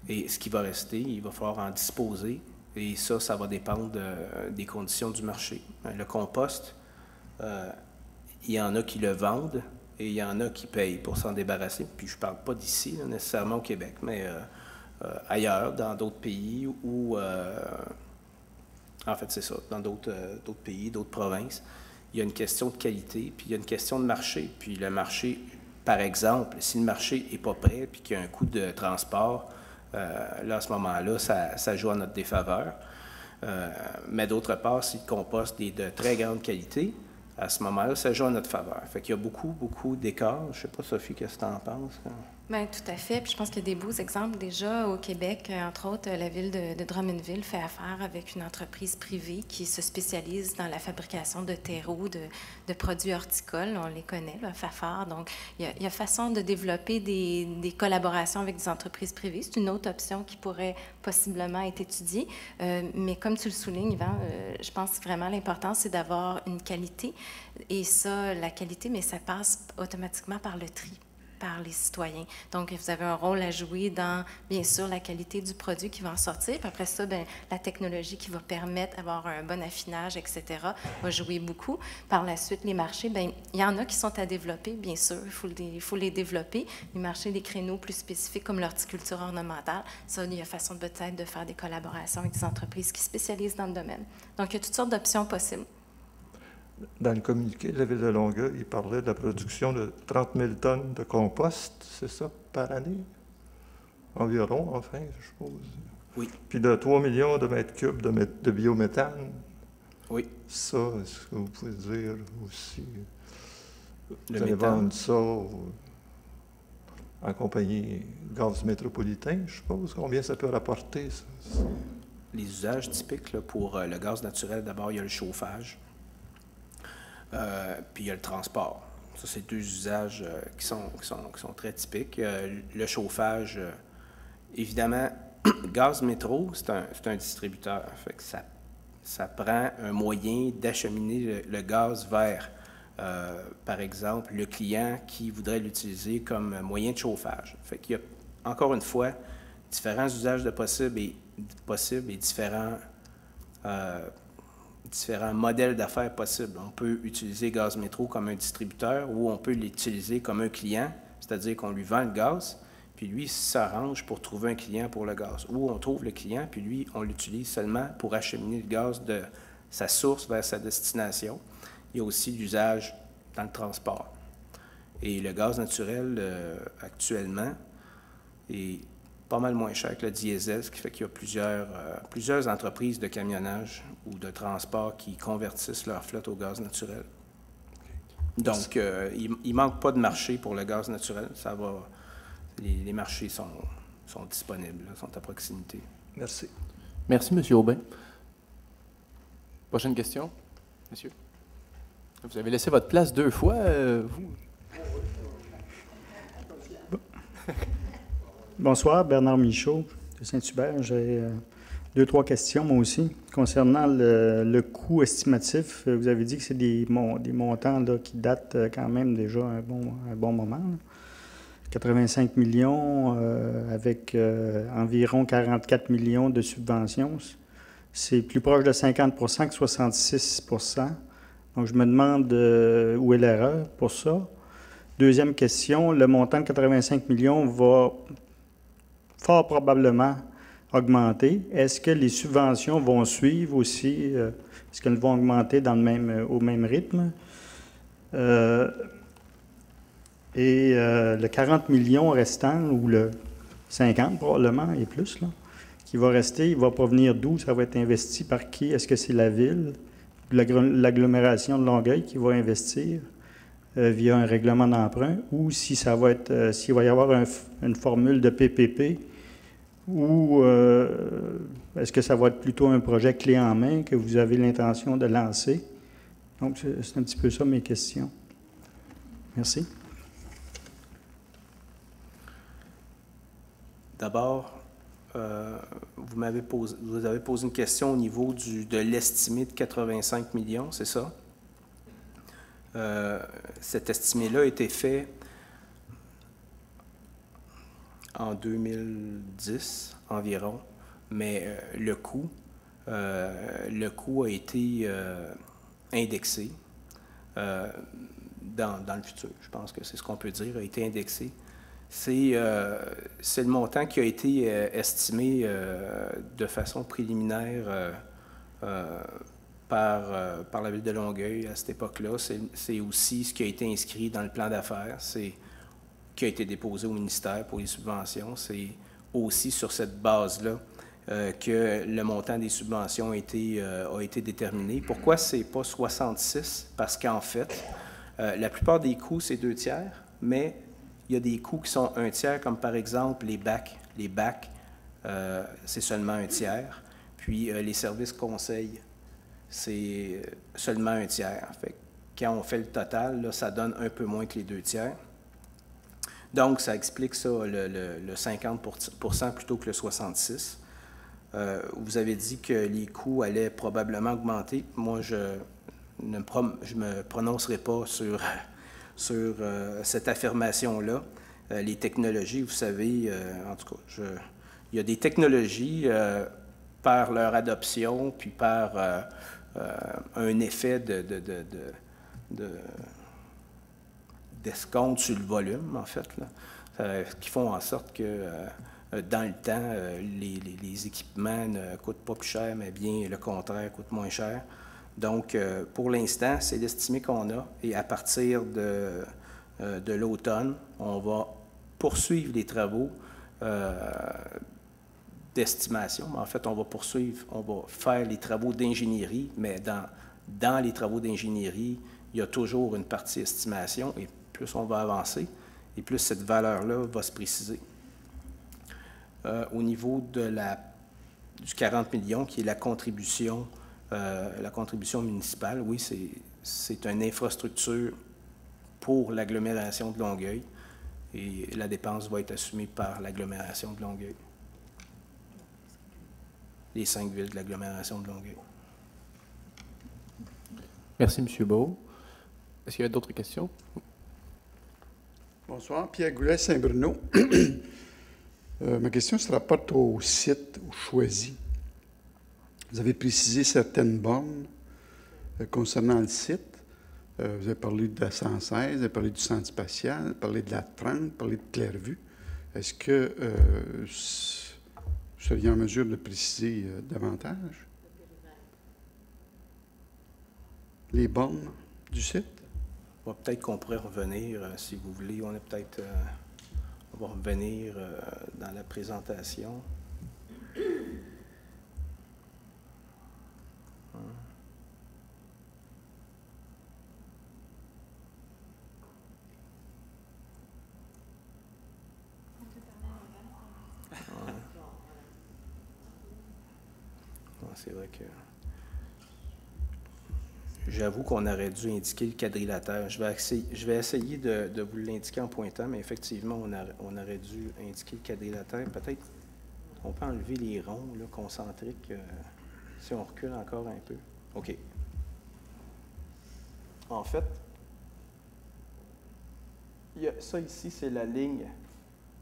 Et ce qui va rester, il va falloir en disposer Et ça va dépendre des conditions du marché. Le compost, il y en a qui le vendent et il y en a qui payent pour s'en débarrasser. Puis je ne parle pas d'ici, nécessairement au Québec, mais ailleurs, dans d'autres pays ou... en fait, c'est ça, dans d'autres pays, d'autres provinces. Il y a une question de qualité, puis il y a une question de marché. Puis le marché, par exemple, si le marché n'est pas prêt puis qu'il y a un coût de transport, là, à ce moment-là, ça joue en notre défaveur. Mais d'autre part, si le compost est de très grande qualité, à ce moment-là, ça joue en notre faveur. Fait qu'il y a beaucoup, beaucoup d'écarts. Je ne sais pas, Sophie, qu'est-ce que tu en penses? Bien, tout à fait. Puis je pense qu'il y a des beaux exemples déjà au Québec. Entre autres, la ville de Drummondville fait affaire avec une entreprise privée qui se spécialise dans la fabrication de terreaux, de produits horticoles. On les connaît, là, Fafard. Donc, il y a façon de développer des collaborations avec des entreprises privées. C'est une autre option qui pourrait possiblement être étudiée. Mais comme tu le soulignes, Yvan, je pense vraiment l'important, c'est d'avoir une qualité. Et ça, la qualité, mais ça passe automatiquement par le tri, par les citoyens. Donc, vous avez un rôle à jouer dans, bien sûr, la qualité du produit qui va en sortir. Puis après ça, bien, la technologie qui va permettre d'avoir un bon affinage, etc., va jouer beaucoup. Par la suite, les marchés, bien, il y en a qui sont à développer, bien sûr, il faut les développer. Les marchés, des créneaux plus spécifiques comme l'horticulture ornementale, ça, il y a façon peut-être de faire des collaborations avec des entreprises qui spécialisent dans le domaine. Donc, il y a toutes sortes d'options possibles. Dans le communiqué de la Ville de Longueuil, il parlait de la production de 30 000 tonnes de compost, c'est ça, par année? Environ, enfin, je suppose. Oui. Puis de 3 millions de mètres cubes de biométhane. Oui. Ça, est-ce que vous pouvez dire aussi? Le vous allez méthane. vendre ça en compagnie gaz métropolitain, je suppose. Combien ça peut rapporter, ça? Les usages typiques là, pour le gaz naturel, d'abord, il y a le chauffage. Puis il y a le transport. Ça, c'est deux usages qui sont très typiques. Le chauffage, évidemment, Gaz Métro, c'est un distributeur. Fait que ça prend un moyen d'acheminer le gaz vers, par exemple, le client qui voudrait l'utiliser comme moyen de chauffage. Fait qu'il y a, encore une fois, différents usages de possibles et différents modèles d'affaires possibles. On peut utiliser Gaz Métro comme un distributeur ou on peut l'utiliser comme un client, c'est-à-dire qu'on lui vend le gaz, puis lui s'arrange pour trouver un client pour le gaz. Ou on trouve le client, puis lui, on l'utilise seulement pour acheminer le gaz de sa source vers sa destination. Il y a aussi l'usage dans le transport. Et le gaz naturel, actuellement, est pas mal moins cher que le diesel, ce qui fait qu'il y a plusieurs entreprises de camionnage ou de transport qui convertissent leur flotte au gaz naturel. Donc, il ne manque pas de marché pour le gaz naturel. Ça va, les marchés sont disponibles, sont à proximité. Merci. Merci, M. Aubin. Prochaine question, monsieur. Vous avez laissé votre place 2 fois, vous. Bonsoir, Bernard Michaud de Saint-Hubert. J'ai 2-3 questions, moi aussi. Concernant le coût estimatif, vous avez dit que c'est des montants là, qui datent quand même déjà un bon moment. Là. 85 millions avec environ 44 millions de subventions. C'est plus proche de 50 % que 66 %. Donc, je me demande où est l'erreur pour ça. Deuxième question, le montant de 85 millions va fort probablement augmenter. Est-ce que les subventions vont suivre aussi? Est-ce qu'elles vont augmenter au même rythme? Le 40 millions restant, ou le 50 probablement et plus, là, qui va rester, il va provenir d'où? Ça va être investi par qui? Est-ce que c'est la ville, l'agglomération de Longueuil qui va investir via un règlement d'emprunt, ou si ça va être, s'il va y avoir une formule de PPP, ou est-ce que ça va être plutôt un projet clé en main que vous avez l'intention de lancer? Donc, c'est un petit peu ça mes questions. Merci. D'abord, vous avez posé une question au niveau de l'estimé de 85 millions, c'est ça? Cet estimé-là a été fait en 2010 environ, mais le coût le coût a été indexé dans le futur. Je pense que c'est ce qu'on peut dire, a été indexé. C'est le montant qui a été estimé de façon préliminaire par la Ville de Longueuil à cette époque-là. C'est aussi ce qui a été inscrit dans le plan d'affaires, qui a été déposé au ministère pour les subventions. C'est aussi sur cette base-là que le montant des subventions a été déterminé. Pourquoi ce n'est pas 66? Parce qu'en fait, la plupart des coûts, c'est 2/3, mais il y a des coûts qui sont 1/3, comme par exemple les bacs. Les bacs, c'est seulement 1/3. Puis les services conseils, c'est seulement 1/3. Fait que quand on fait le total, là, ça donne un peu moins que les 2/3. Donc, ça explique ça, le 50% plutôt que le 66%. Vous avez dit que les coûts allaient probablement augmenter. Moi, je ne me prononcerai pas sur cette affirmation-là. Les technologies, vous savez, en tout cas, il y a des technologies par leur adoption, puis par un effet d'escompte sur le volume, en fait, là, qui font en sorte que dans le temps, les équipements ne coûtent pas plus cher, mais bien le contraire, coûtent moins cher. Donc, pour l'instant, c'est l'estimé qu'on a. Et à partir de l'automne, on va poursuivre les travaux d'estimation. En fait, on va faire les travaux d'ingénierie, mais dans les travaux d'ingénierie, il y a toujours une partie estimation. Et plus on va avancer, et plus cette valeur-là va se préciser. Au niveau du 40 millions, qui est la contribution municipale, oui, c'est une infrastructure pour l'agglomération de Longueuil et la dépense va être assumée par l'agglomération de Longueuil. Les 5 villes de l'agglomération de Longueuil. Merci, M. Beau. Est-ce qu'il y a d'autres questions? Bonsoir, Pierre Goulet, Saint-Bruno. Ma question se rapporte au site choisi. Vous avez précisé certaines bornes concernant le site. Vous avez parlé de la 116, vous avez parlé du centre spatial, vous avez parlé de la 30, vous avez parlé de Clairvue. Est-ce que vous seriez en mesure de préciser davantage les bornes du site? Peut-être qu'on pourrait revenir, si vous voulez. On va revenir dans la présentation. C'est vrai que j'avoue qu'on aurait dû indiquer le quadrilatère. Je vais essayer de vous l'indiquer en pointant, mais effectivement, on aurait dû indiquer le quadrilatère. Peut-être qu'on peut enlever les ronds là, concentriques si on recule encore un peu. OK. En fait, ça ici, c'est la ligne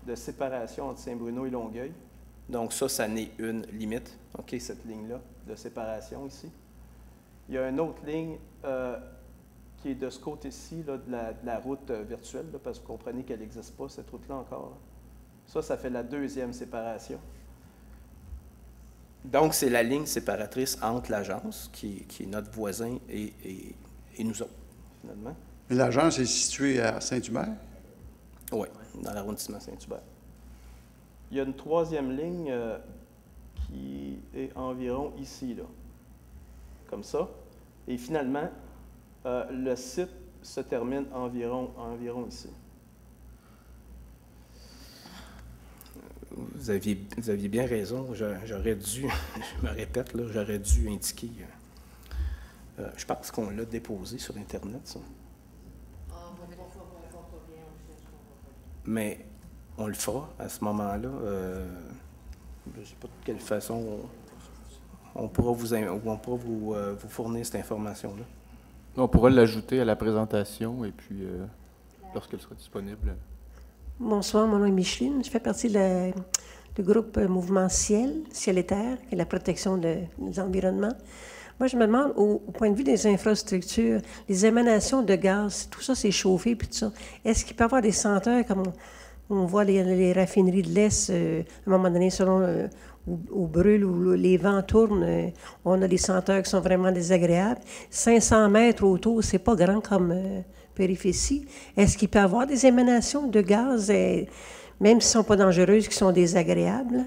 de séparation entre Saint-Bruno et Longueuil. Donc ça n'est une limite, OK, cette ligne-là de séparation ici. Il y a une autre ligne qui est de ce côté-ci, de la route virtuelle, là, parce que vous comprenez qu'elle n'existe pas, cette route-là encore. Là. Ça fait la deuxième séparation. Donc, c'est la ligne séparatrice entre l'agence, qui est notre voisin, et nous autres, finalement. L'agence est située à Saint-Hubert? Oui, dans l'arrondissement Saint-Hubert. Il y a une troisième ligne qui est environ ici, là, comme ça. Et finalement, le site se termine environ ici. Vous aviez bien raison. J'aurais dû, je me répète, là, j'aurais dû indiquer. Je pense qu'on l'a déposé sur Internet, ça. Mais on le fera à ce moment-là. Je ne sais pas de quelle façon on pourra vous fournir cette information-là. On pourra l'ajouter à la présentation et puis lorsqu'elle sera disponible. Bonsoir, mon nom est Micheline. Je fais partie de le groupe Mouvement Ciel, Ciel et Terre, qui est la protection des environnements. Moi, je me demande, au point de vue des infrastructures, les émanations de gaz, tout ça, c'est chauffé, puis tout ça. Est-ce qu'il peut y avoir des senteurs, comme on voit les raffineries de l'Est, à un moment donné, selon où brûle, où les vents tournent, on a des senteurs qui sont vraiment désagréables. 500 mètres autour, c'est pas grand comme périphétie. Est-ce qu'il peut y avoir des émanations de gaz, même s'ils ne sont pas dangereuses, qui sont désagréables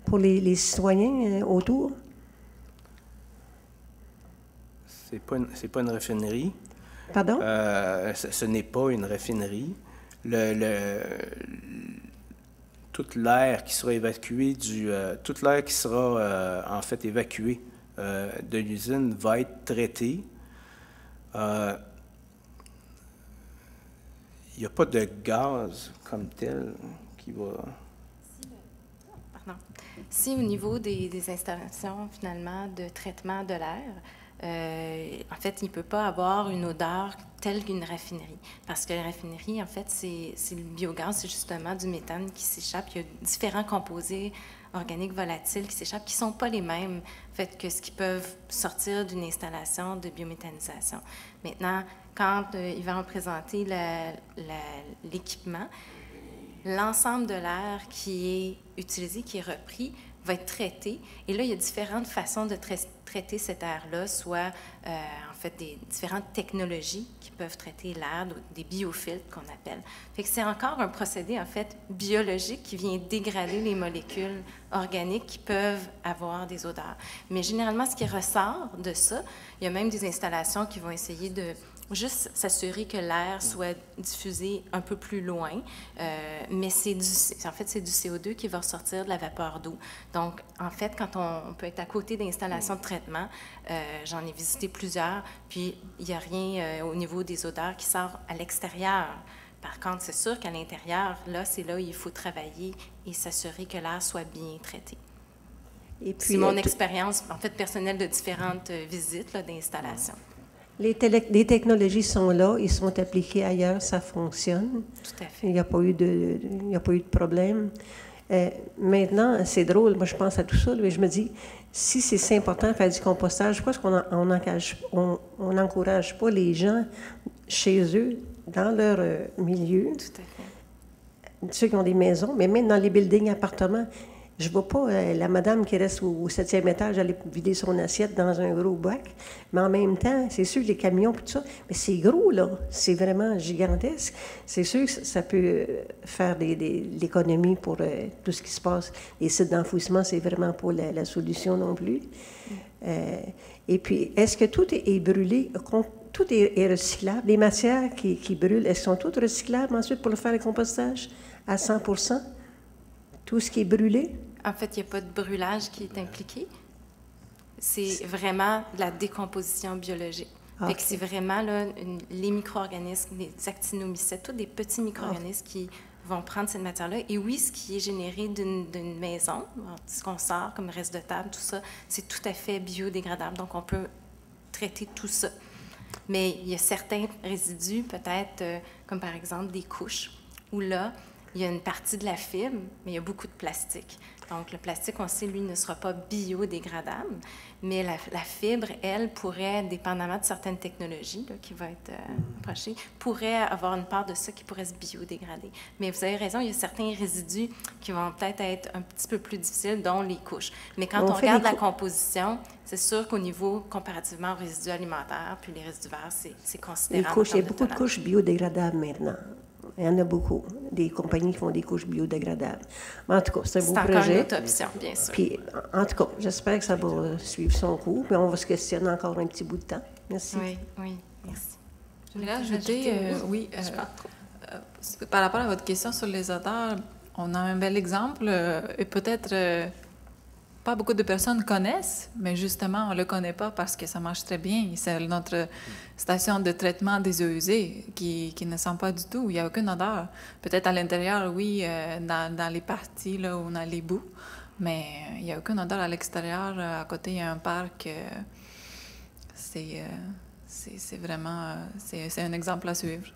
pour les citoyens autour? C'est pas une raffinerie. Pardon? Ce n'est pas une raffinerie. Toute l'air qui sera évacué toute l'air qui sera en fait évacué de l'usine va être traité. Il n'y a pas de gaz comme tel qui va... Pardon. Si au niveau des installations, finalement, de traitement de l'air, en fait, il ne peut pas avoir une odeur telle qu'une raffinerie. Parce que la raffinerie, en fait, c'est le biogaz, c'est justement du méthane qui s'échappe. Il y a différents composés organiques volatiles qui s'échappent, qui ne sont pas les mêmes, en fait, que ce qui peuvent sortir d'une installation de biométhanisation. Maintenant, quand il va en présenter l'équipement, l'ensemble de l'air qui est utilisé, qui est repris, va être traité. Et là, il y a différentes façons de traiter cet air-là, soit en fait des différentes technologies qui peuvent traiter l'air, des biofiltres qu'on appelle. Fait que c'est encore un procédé en fait biologique qui vient dégrader les molécules organiques qui peuvent avoir des odeurs. Mais généralement, ce qui ressort de ça, il y a même des installations qui vont essayer de juste s'assurer que l'air soit diffusé un peu plus loin, mais en fait, c'est du CO2 qui va ressortir de la vapeur d'eau. Donc, en fait, quand on peut être à côté d'installations de traitement, j'en ai visité plusieurs, puis il n'y a rien au niveau des odeurs qui sort à l'extérieur. Par contre, c'est sûr qu'à l'intérieur, là, c'est là où il faut travailler et s'assurer que l'air soit bien traité. Et puis, c'est mon expérience, en fait, personnelle de différentes visites d'installation. Les technologies sont là, ils sont appliqués ailleurs, ça fonctionne. Tout à fait. Il n'y a pas eu de problème. Maintenant, c'est drôle, moi je pense à tout ça, mais je me dis, si c'est important de faire du compostage, pourquoi est-ce qu'on n'encourage pas les gens chez eux, dans leur milieu, tout à fait, ceux qui ont des maisons, mais même dans les buildings appartements, je ne vois pas la madame qui reste au 7e étage aller vider son assiette dans un gros bac, mais en même temps, c'est sûr, les camions et tout ça, mais c'est gros, là, c'est vraiment gigantesque. C'est sûr que ça peut faire de l'économie pour tout ce qui se passe. Les sites d'enfouissement, c'est vraiment pas la solution non plus. Et puis, est-ce que tout est brûlé, tout est recyclable? Les matières qui brûlent, elles sont toutes recyclables ensuite pour faire le compostage à 100%? Tout ce qui est brûlé? En fait, il n'y a pas de brûlage qui est impliqué. C'est vraiment de la décomposition biologique. Okay. Fait que c'est vraiment là, les micro-organismes, les actinomycètes, tous des petits micro-organismes qui vont prendre cette matière-là. Et oui, ce qui est généré d'une maison, ce qu'on sort comme reste de table, tout ça, c'est tout à fait biodégradable. Donc, on peut traiter tout ça. Mais il y a certains résidus, peut-être, comme par exemple des couches, où là, il y a une partie de la fibre, mais il y a beaucoup de plastique. Donc, le plastique, on sait, lui, ne sera pas biodégradable, mais la fibre, elle, pourrait, dépendamment de certaines technologies là, qui vont être approchées, pourrait avoir une part de ça qui pourrait se biodégrader. Mais vous avez raison, il y a certains résidus qui vont peut-être être un petit peu plus difficiles, dont les couches. Mais quand on regarde la composition, c'est sûr qu'au niveau, comparativement aux résidus alimentaires, puis les résidus verts, c'est considérable. Les couches, il y a beaucoup de couches biodégradables maintenant. Il y en a beaucoup, des compagnies qui font des couches biodégradables. Mais en tout cas, c'est un beau projet. C'est encore une autre option, bien sûr. Puis, en tout cas, j'espère que ça va suivre son cours, puis on va se questionner encore un petit bout de temps. Merci. Oui, merci. Je voulais ajouter, par rapport à votre question sur les odeurs, on a un bel exemple, et peut-être pas beaucoup de personnes connaissent, mais justement, on ne le connaît pas parce que ça marche très bien. C'est notre station de traitement des eaux usées qui ne sent pas du tout. Il n'y a aucune odeur. Peut-être à l'intérieur, oui, dans les parties là, où on a les bouts, mais il n'y a aucune odeur à l'extérieur. À côté, il y a un parc. C'est vraiment... c'est un exemple à suivre.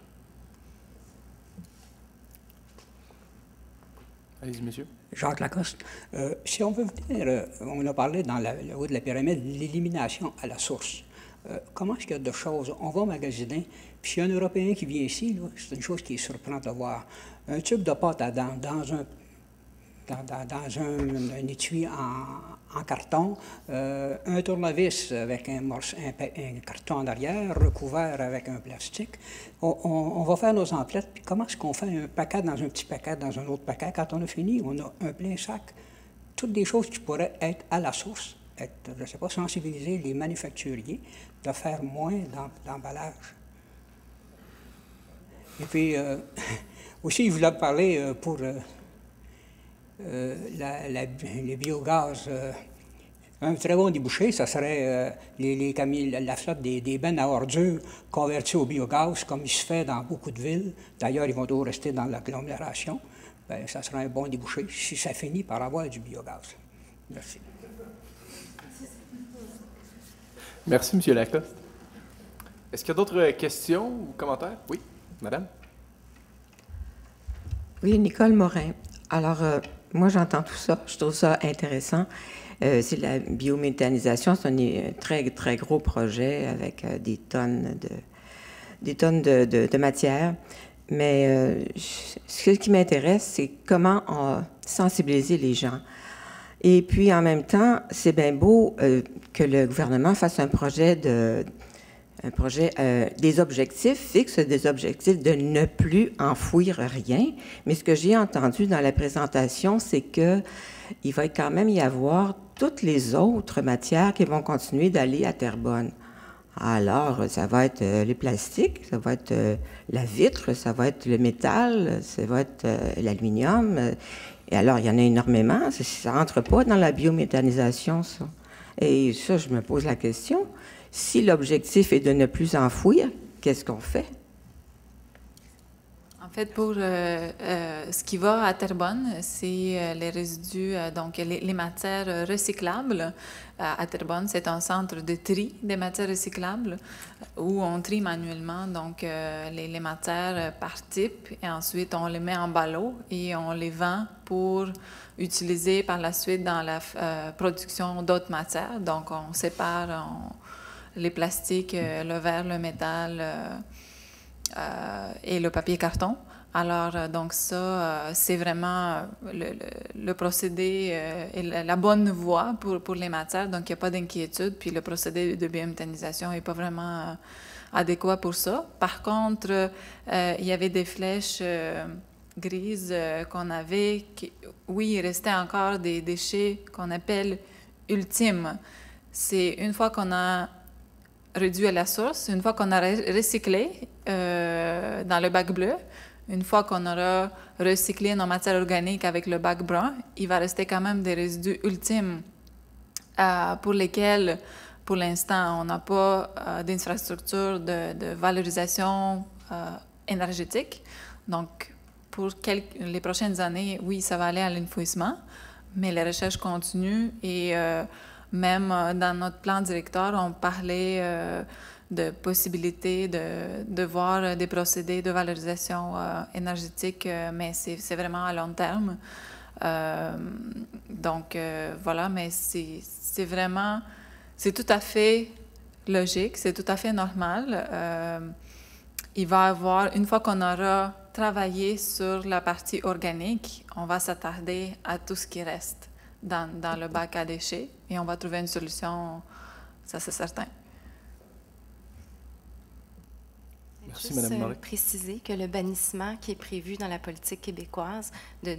Allez-y, monsieur. Jacques Lacoste. Si on veut venir, on a parlé dans le haut de la pyramide, l'élimination à la source. Comment est-ce qu'il y a de choses? On va magasiner, puis s'il y a un Européen qui vient ici, c'est une chose qui est surprenante à voir. Un tube de pâte à dents dans un étui en carton, un tournevis avec un carton en arrière, recouvert avec un plastique. On va faire nos emplettes, puis comment est-ce qu'on fait un paquet dans un petit paquet, dans un autre paquet? Quand on a fini, on a un plein sac. Toutes des choses qui pourraient être à la source, être, je ne sais pas, sensibiliser les manufacturiers de faire moins d'emballage. Et puis, aussi, je voulais parler pour les biogaz. Un très bon débouché, ça serait la flotte des bennes à ordures converties au biogaz, comme il se fait dans beaucoup de villes. D'ailleurs, ils vont toujours rester dans l'agglomération. Bien, ça serait un bon débouché si ça finit par avoir du biogaz. Merci. Merci, M. Lacoste. Est-ce qu'il y a d'autres questions ou commentaires? Oui, madame? Oui, Nicole Morin. Alors, moi, j'entends tout ça. Je trouve ça intéressant. C'est la biométhanisation. C'est un très, très gros projet avec des tonnes de matière. Mais ce qui m'intéresse, c'est comment sensibiliser les gens. Et puis, en même temps, c'est bien beau que le gouvernement fasse un projet des objectifs, fixe des objectifs de ne plus enfouir rien. Mais ce que j'ai entendu dans la présentation, c'est qu'il va quand même y avoir toutes les autres matières qui vont continuer d'aller à Terrebonne. Alors, ça va être les plastiques, ça va être la vitre, ça va être le métal, ça va être l'aluminium. Et alors, il y en a énormément. Ça rentre pas dans la biométhanisation, ça. Et ça, je me pose la question. Si l'objectif est de ne plus enfouir, qu'est-ce qu'on fait? En fait, pour ce qui va à Terrebonne, c'est les résidus, donc les matières recyclables. À Terrebonne, c'est un centre de tri des matières recyclables où on trie manuellement donc les matières par type et ensuite on les met en ballot et on les vend pour utiliser par la suite dans la production d'autres matières. Donc, on sépare les plastiques, le verre, le métal et le papier carton. Alors, donc ça, c'est vraiment le procédé et la bonne voie pour les matières. Donc, il n'y a pas d'inquiétude. Puis, le procédé de biométhanisation n'est pas vraiment adéquat pour ça. Par contre, il y avait des flèches grises qu'on avait. Oui, il restait encore des déchets qu'on appelle ultimes. C'est une fois qu'on a réduit à la source, une fois qu'on a recyclé dans le bac bleu, une fois qu'on aura recyclé nos matières organiques avec le bac brun, il va rester quand même des résidus ultimes pour lesquels, pour l'instant, on n'a pas d'infrastructure de valorisation énergétique. Donc, pour les prochaines années, oui, ça va aller à l'enfouissement, mais les recherches continuent et même dans notre plan directeur, on parlait de possibilités de voir des procédés de valorisation énergétique, mais c'est vraiment à long terme. Donc, voilà, mais c'est vraiment, c'est tout à fait logique, c'est tout à fait normal. Il va y avoir, une fois qu'on aura travaillé sur la partie organique, on va s'attarder à tout ce qui reste dans le bac à déchets et on va trouver une solution, ça c'est certain. Merci, Mme Morin. Préciser que le bannissement qui est prévu dans la politique québécoise de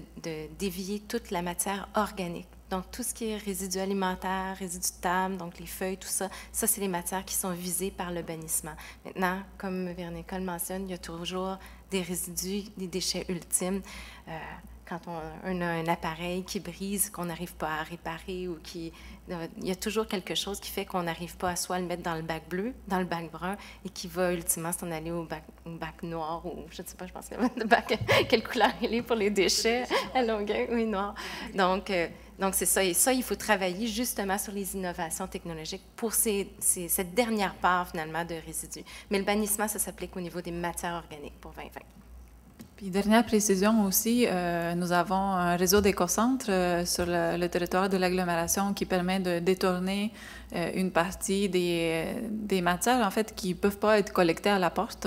dévier toute la matière organique. Donc, tout ce qui est résidus alimentaires, résidus de table, donc les feuilles, tout ça, ça, c'est les matières qui sont visées par le bannissement. Maintenant, comme Véronique mentionne, il y a toujours des résidus, des déchets ultimes. Quand on a un appareil qui brise, qu'on n'arrive pas à réparer ou il y a toujours quelque chose qui fait qu'on n'arrive pas à soit le mettre dans le bac bleu, dans le bac brun, et qui va ultimement s'en aller au bac noir ou je ne sais pas, je pense qu'il y a le bac, quelle couleur il est pour les déchets à Longueuil, oui, noir. Donc c'est ça. Et ça, il faut travailler justement sur les innovations technologiques pour cette dernière part, finalement, de résidus. Mais le bannissement, ça s'applique au niveau des matières organiques pour 2020. Puis, dernière précision aussi, nous avons un réseau d'écocentres sur le territoire de l'agglomération qui permet de détourner une partie des matières, en fait, qui ne peuvent pas être collectées à la porte,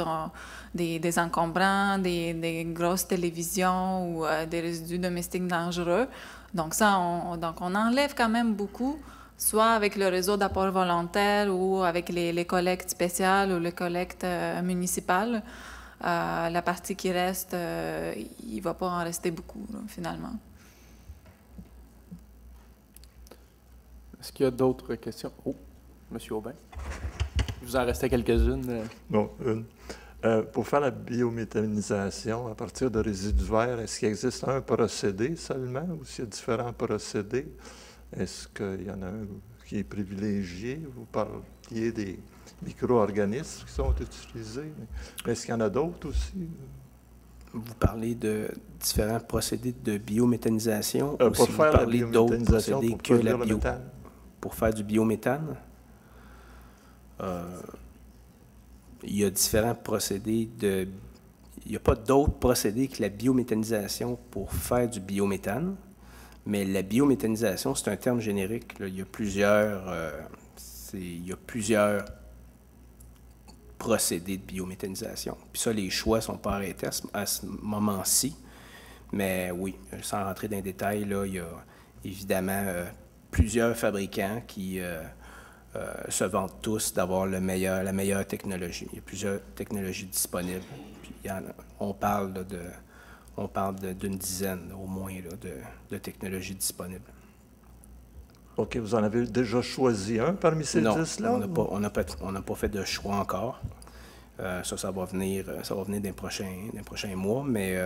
des encombrants, des grosses télévisions ou des résidus domestiques dangereux. Donc, ça, on enlève quand même beaucoup, soit avec le réseau d'apport volontaire ou avec les collectes spéciales ou les collectes municipales. La partie qui reste, il ne va pas en rester beaucoup, là, finalement. Est-ce qu'il y a d'autres questions? Oh, M. Aubin. Il vous en restait quelques-unes. Non, une. Pour faire la biométhanisation à partir de résidus verts, est-ce qu'il existe un procédé seulement ou s'il y a différents procédés? Est-ce qu'il y en a un qui est privilégié? Vous parliez des micro-organismes qui sont utilisés. Est-ce qu'il y en a d'autres aussi? Vous parlez de différents procédés de biométhanisation ou si vous parlez d'autres procédés que la méthane? Pour faire du biométhane? Il y a différents procédés de... Il n'y a pas d'autres procédés que la biométhanisation pour faire du biométhane, mais la biométhanisation, c'est un terme générique. Là. Il y a plusieurs procédés de biométhanisation. Puis ça, les choix ne sont pas arrêtés à ce moment-ci. Mais oui, sans rentrer dans les détails, là, il y a évidemment plusieurs fabricants qui se vantent tous d'avoir la meilleure technologie. Il y a plusieurs technologies disponibles. Puis on parle d'une dizaine au moins là, de technologies disponibles. OK, vous en avez déjà choisi un parmi ces 10-là? Non, on n'a pas fait de choix encore. Ça va venir dans les prochains mois, mais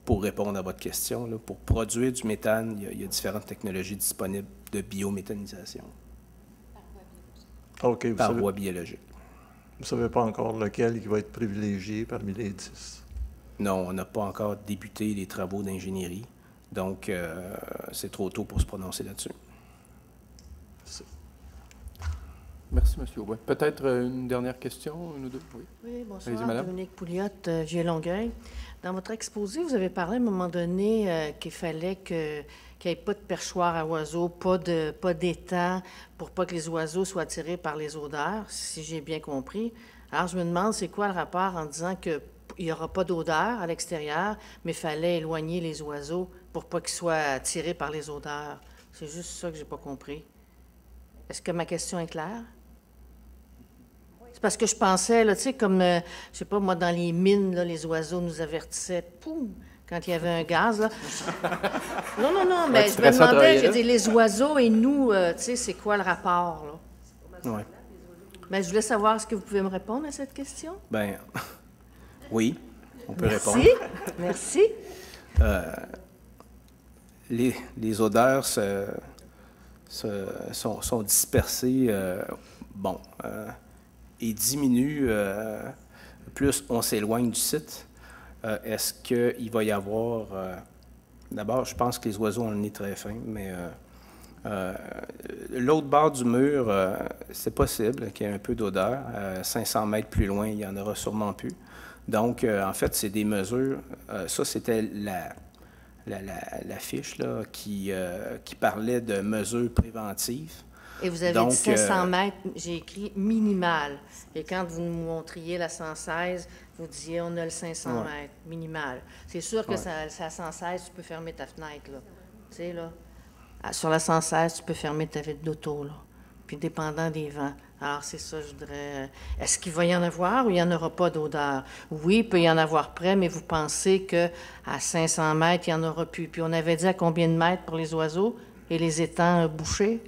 pour répondre à votre question, là, pour produire du méthane, il y a différentes technologies disponibles de biométhanisation. Okay, par voie biologique. Vous ne savez pas encore lequel qui va être privilégié parmi les 10? Non, on n'a pas encore débuté les travaux d'ingénierie, donc c'est trop tôt pour se prononcer là-dessus. Merci, M. Aubin. Peut-être une dernière question, une ou deux? Oui, bonsoir. Dominique Pouliot, J. Longueuil. Dans votre exposé, vous avez parlé à un moment donné qu'il fallait qu'il n'y ait pas de perchoir à oiseaux, pas d'étang, pour pas que les oiseaux soient attirés par les odeurs, si j'ai bien compris. Alors, je me demande, c'est quoi le rapport en disant qu'il n'y aura pas d'odeur à l'extérieur, mais il fallait éloigner les oiseaux pour pas qu'ils soient attirés par les odeurs? C'est juste ça que j'ai pas compris. Est-ce que ma question est claire? C'est parce que je pensais, là, tu sais, comme, je sais pas, moi, dans les mines, là, les oiseaux nous avertissaient, poum, quand il y avait un gaz, là. Non, mais je me demandais, j'ai dit, les oiseaux et nous, tu sais, c'est quoi le rapport, là? Oui. Bien, je voulais savoir, est-ce que vous pouvez me répondre à cette question? Bien, oui, on peut répondre. Merci. Les odeurs sont dispersées, et diminuent plus on s'éloigne du site. Est-ce qu'il va y avoir... D'abord, je pense que les oiseaux ont le nez très fin, mais l'autre bord du mur, c'est possible qu'il y ait un peu d'odeur. 500 mètres plus loin, il n'y en aura sûrement plus. Donc, en fait, c'est des mesures... ça, c'était la fiche là, qui parlait de mesures préventives. Et vous avez dit 500 mètres, j'ai écrit minimal. Et quand vous nous montriez la 116, vous disiez on a le 500 mètres, minimal. C'est sûr que ça, à 116, tu peux fermer ta fenêtre, là. Tu sais, là. Sur la 116, tu peux fermer ta vitre d'auto, là. Puis dépendant des vents. Alors, c'est ça, je voudrais... Est-ce qu'il va y en avoir ou il n'y en aura pas d'odeur? Oui, il peut y en avoir près, mais vous pensez qu'à 500 mètres, il n'y en aura plus. Puis on avait dit à combien de mètres pour les oiseaux et les étangs bouchés?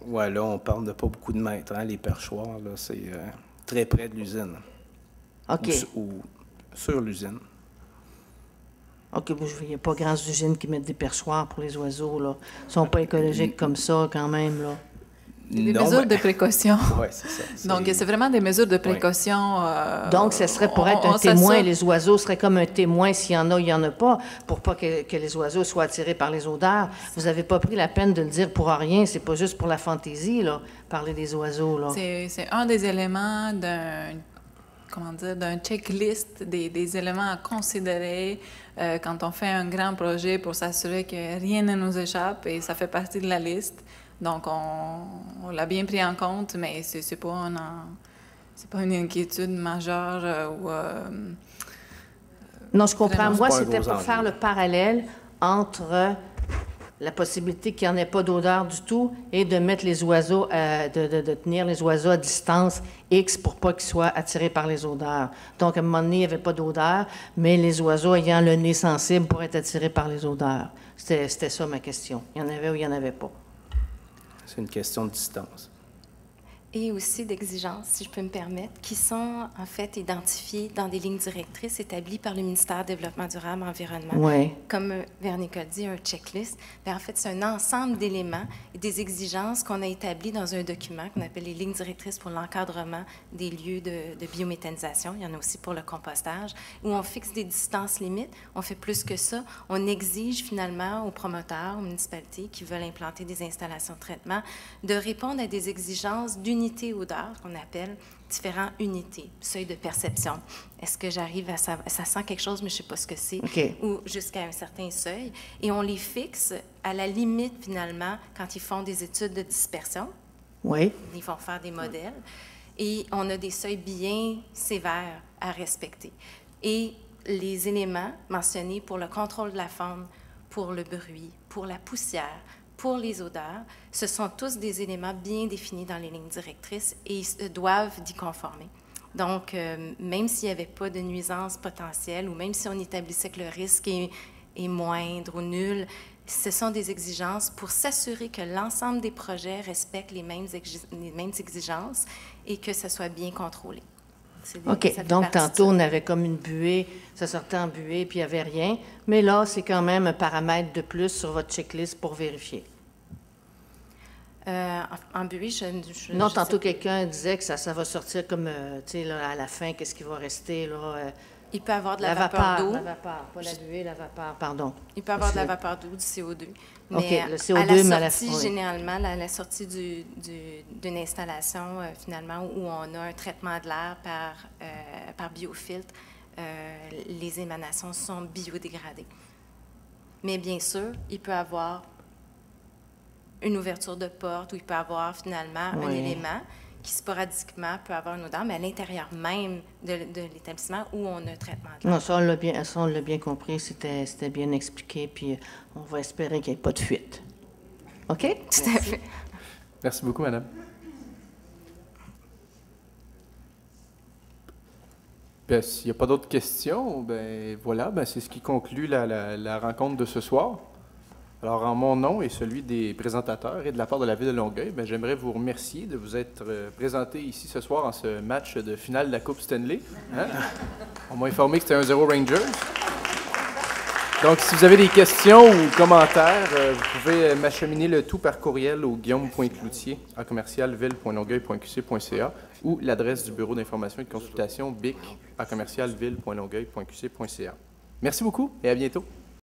Oui, là, on parle de pas beaucoup de mètres. Hein, les perchoirs, là, c'est très près de l'usine. OK. Ou sur l'usine. OK, il n'y a pas grandes usines qui mettent des perchoirs pour les oiseaux, là. Ils ne sont pas écologiques comme ça, quand même, là. Des mesures de précaution. Oui, c'est ça. Donc, c'est vraiment des mesures de précaution. Donc, ce serait pour être un témoin. Les oiseaux seraient comme un témoin. S'il y en a, il n'y en a pas, pour pas que les oiseaux soient attirés par les odeurs. Vous n'avez pas pris la peine de le dire pour rien. C'est pas juste pour la fantaisie, là, parler des oiseaux, là. C'est un des éléments comment dire, d'un checklist des éléments à considérer quand on fait un grand projet pour s'assurer que rien ne nous échappe et ça fait partie de la liste. Donc, on l'a bien pris en compte, mais c'est pas une inquiétude majeure non, je comprends. Moi, pas un c'était gros pour enjeu. faire le parallèle entre la possibilité qu'il n'y en ait pas d'odeur du tout et de mettre les oiseaux, de tenir les oiseaux à distance X pour pas qu'ils soient attirés par les odeurs. Donc, à un moment donné, il n'y avait pas d'odeur, mais les oiseaux ayant le nez sensible pourraient être attirés par les odeurs. C'était ça ma question. Il y en avait ou il n'y en avait pas. C'est une question de distance. Et aussi d'exigences, si je peux me permettre, qui sont en fait identifiées dans des lignes directrices établies par le ministère du Développement durable et Environnement. Oui. Comme Véronique a dit, un checklist. Bien, en fait, c'est un ensemble d'éléments et des exigences qu'on a établies dans un document qu'on appelle les lignes directrices pour l'encadrement des lieux de biométhanisation. Il y en a aussi pour le compostage, où on fixe des distances limites. On fait plus que ça. On exige finalement aux promoteurs, aux municipalités qui veulent implanter des installations de traitement de répondre à des exigences d'unité odeur, qu'on appelle différentes unités, seuil de perception. Est-ce que j'arrive à ça sent quelque chose, mais je ne sais pas ce que c'est, OK. ou jusqu'à un certain seuil. Et on les fixe à la limite, finalement, quand ils font des études de dispersion. Oui. Ils vont faire des modèles. Et on a des seuils bien sévères à respecter. Et les éléments mentionnés pour le contrôle de la faune, pour le bruit, pour la poussière, pour les odeurs, ce sont tous des éléments bien définis dans les lignes directrices et ils doivent d'y conformer. Donc, même s'il n'y avait pas de nuisance potentielle ou même si on établissait que le risque est moindre ou nul, ce sont des exigences pour s'assurer que l'ensemble des projets respectent les mêmes exigences et que ça soit bien contrôlé. OK. Donc, tantôt, on avait comme une buée, ça sortait en buée, puis il n'y avait rien. Mais là, c'est quand même un paramètre de plus sur votre checklist pour vérifier. En buée, non, tantôt, quelqu'un disait que ça va sortir comme, tu sais, à la fin, qu'est-ce qui va rester, là? Il peut y avoir de la vapeur d'eau. La vapeur, pas la buée, la vapeur, pardon. Il peut y avoir de la vapeur d'eau, du CO2. Mais OK, le CO2, à la sortie, généralement, à la sortie d'une installation, finalement, où on a un traitement de l'air par biofiltre, les émanations sont biodégradées. Mais bien sûr, il peut y avoir une ouverture de porte ou il peut y avoir, finalement, un élément qui sporadiquement peut avoir une odeur, mais à l'intérieur même de l'établissement où on a un traitement de l'air. Non, ça, on l'a bien compris, c'était bien expliqué, puis on va espérer qu'il n'y ait pas de fuite. OK? Tout à fait. Merci beaucoup, madame. Bien, s'il n'y a pas d'autres questions, ben voilà, ben c'est ce qui conclut la rencontre de ce soir. Alors, en mon nom et celui des présentateurs et de la part de la Ville de Longueuil, ben, j'aimerais vous remercier de vous être présenté ici ce soir en ce match de finale de la Coupe Stanley. Hein? On m'a informé que c'était 1-0 Rangers. Donc, si vous avez des questions ou commentaires, vous pouvez m'acheminer le tout par courriel au guillaume.cloutier@ville.longueuil.qc.ca ou l'adresse du bureau d'information et de consultation BIC@ville.longueuil.qc.ca. Merci beaucoup et à bientôt.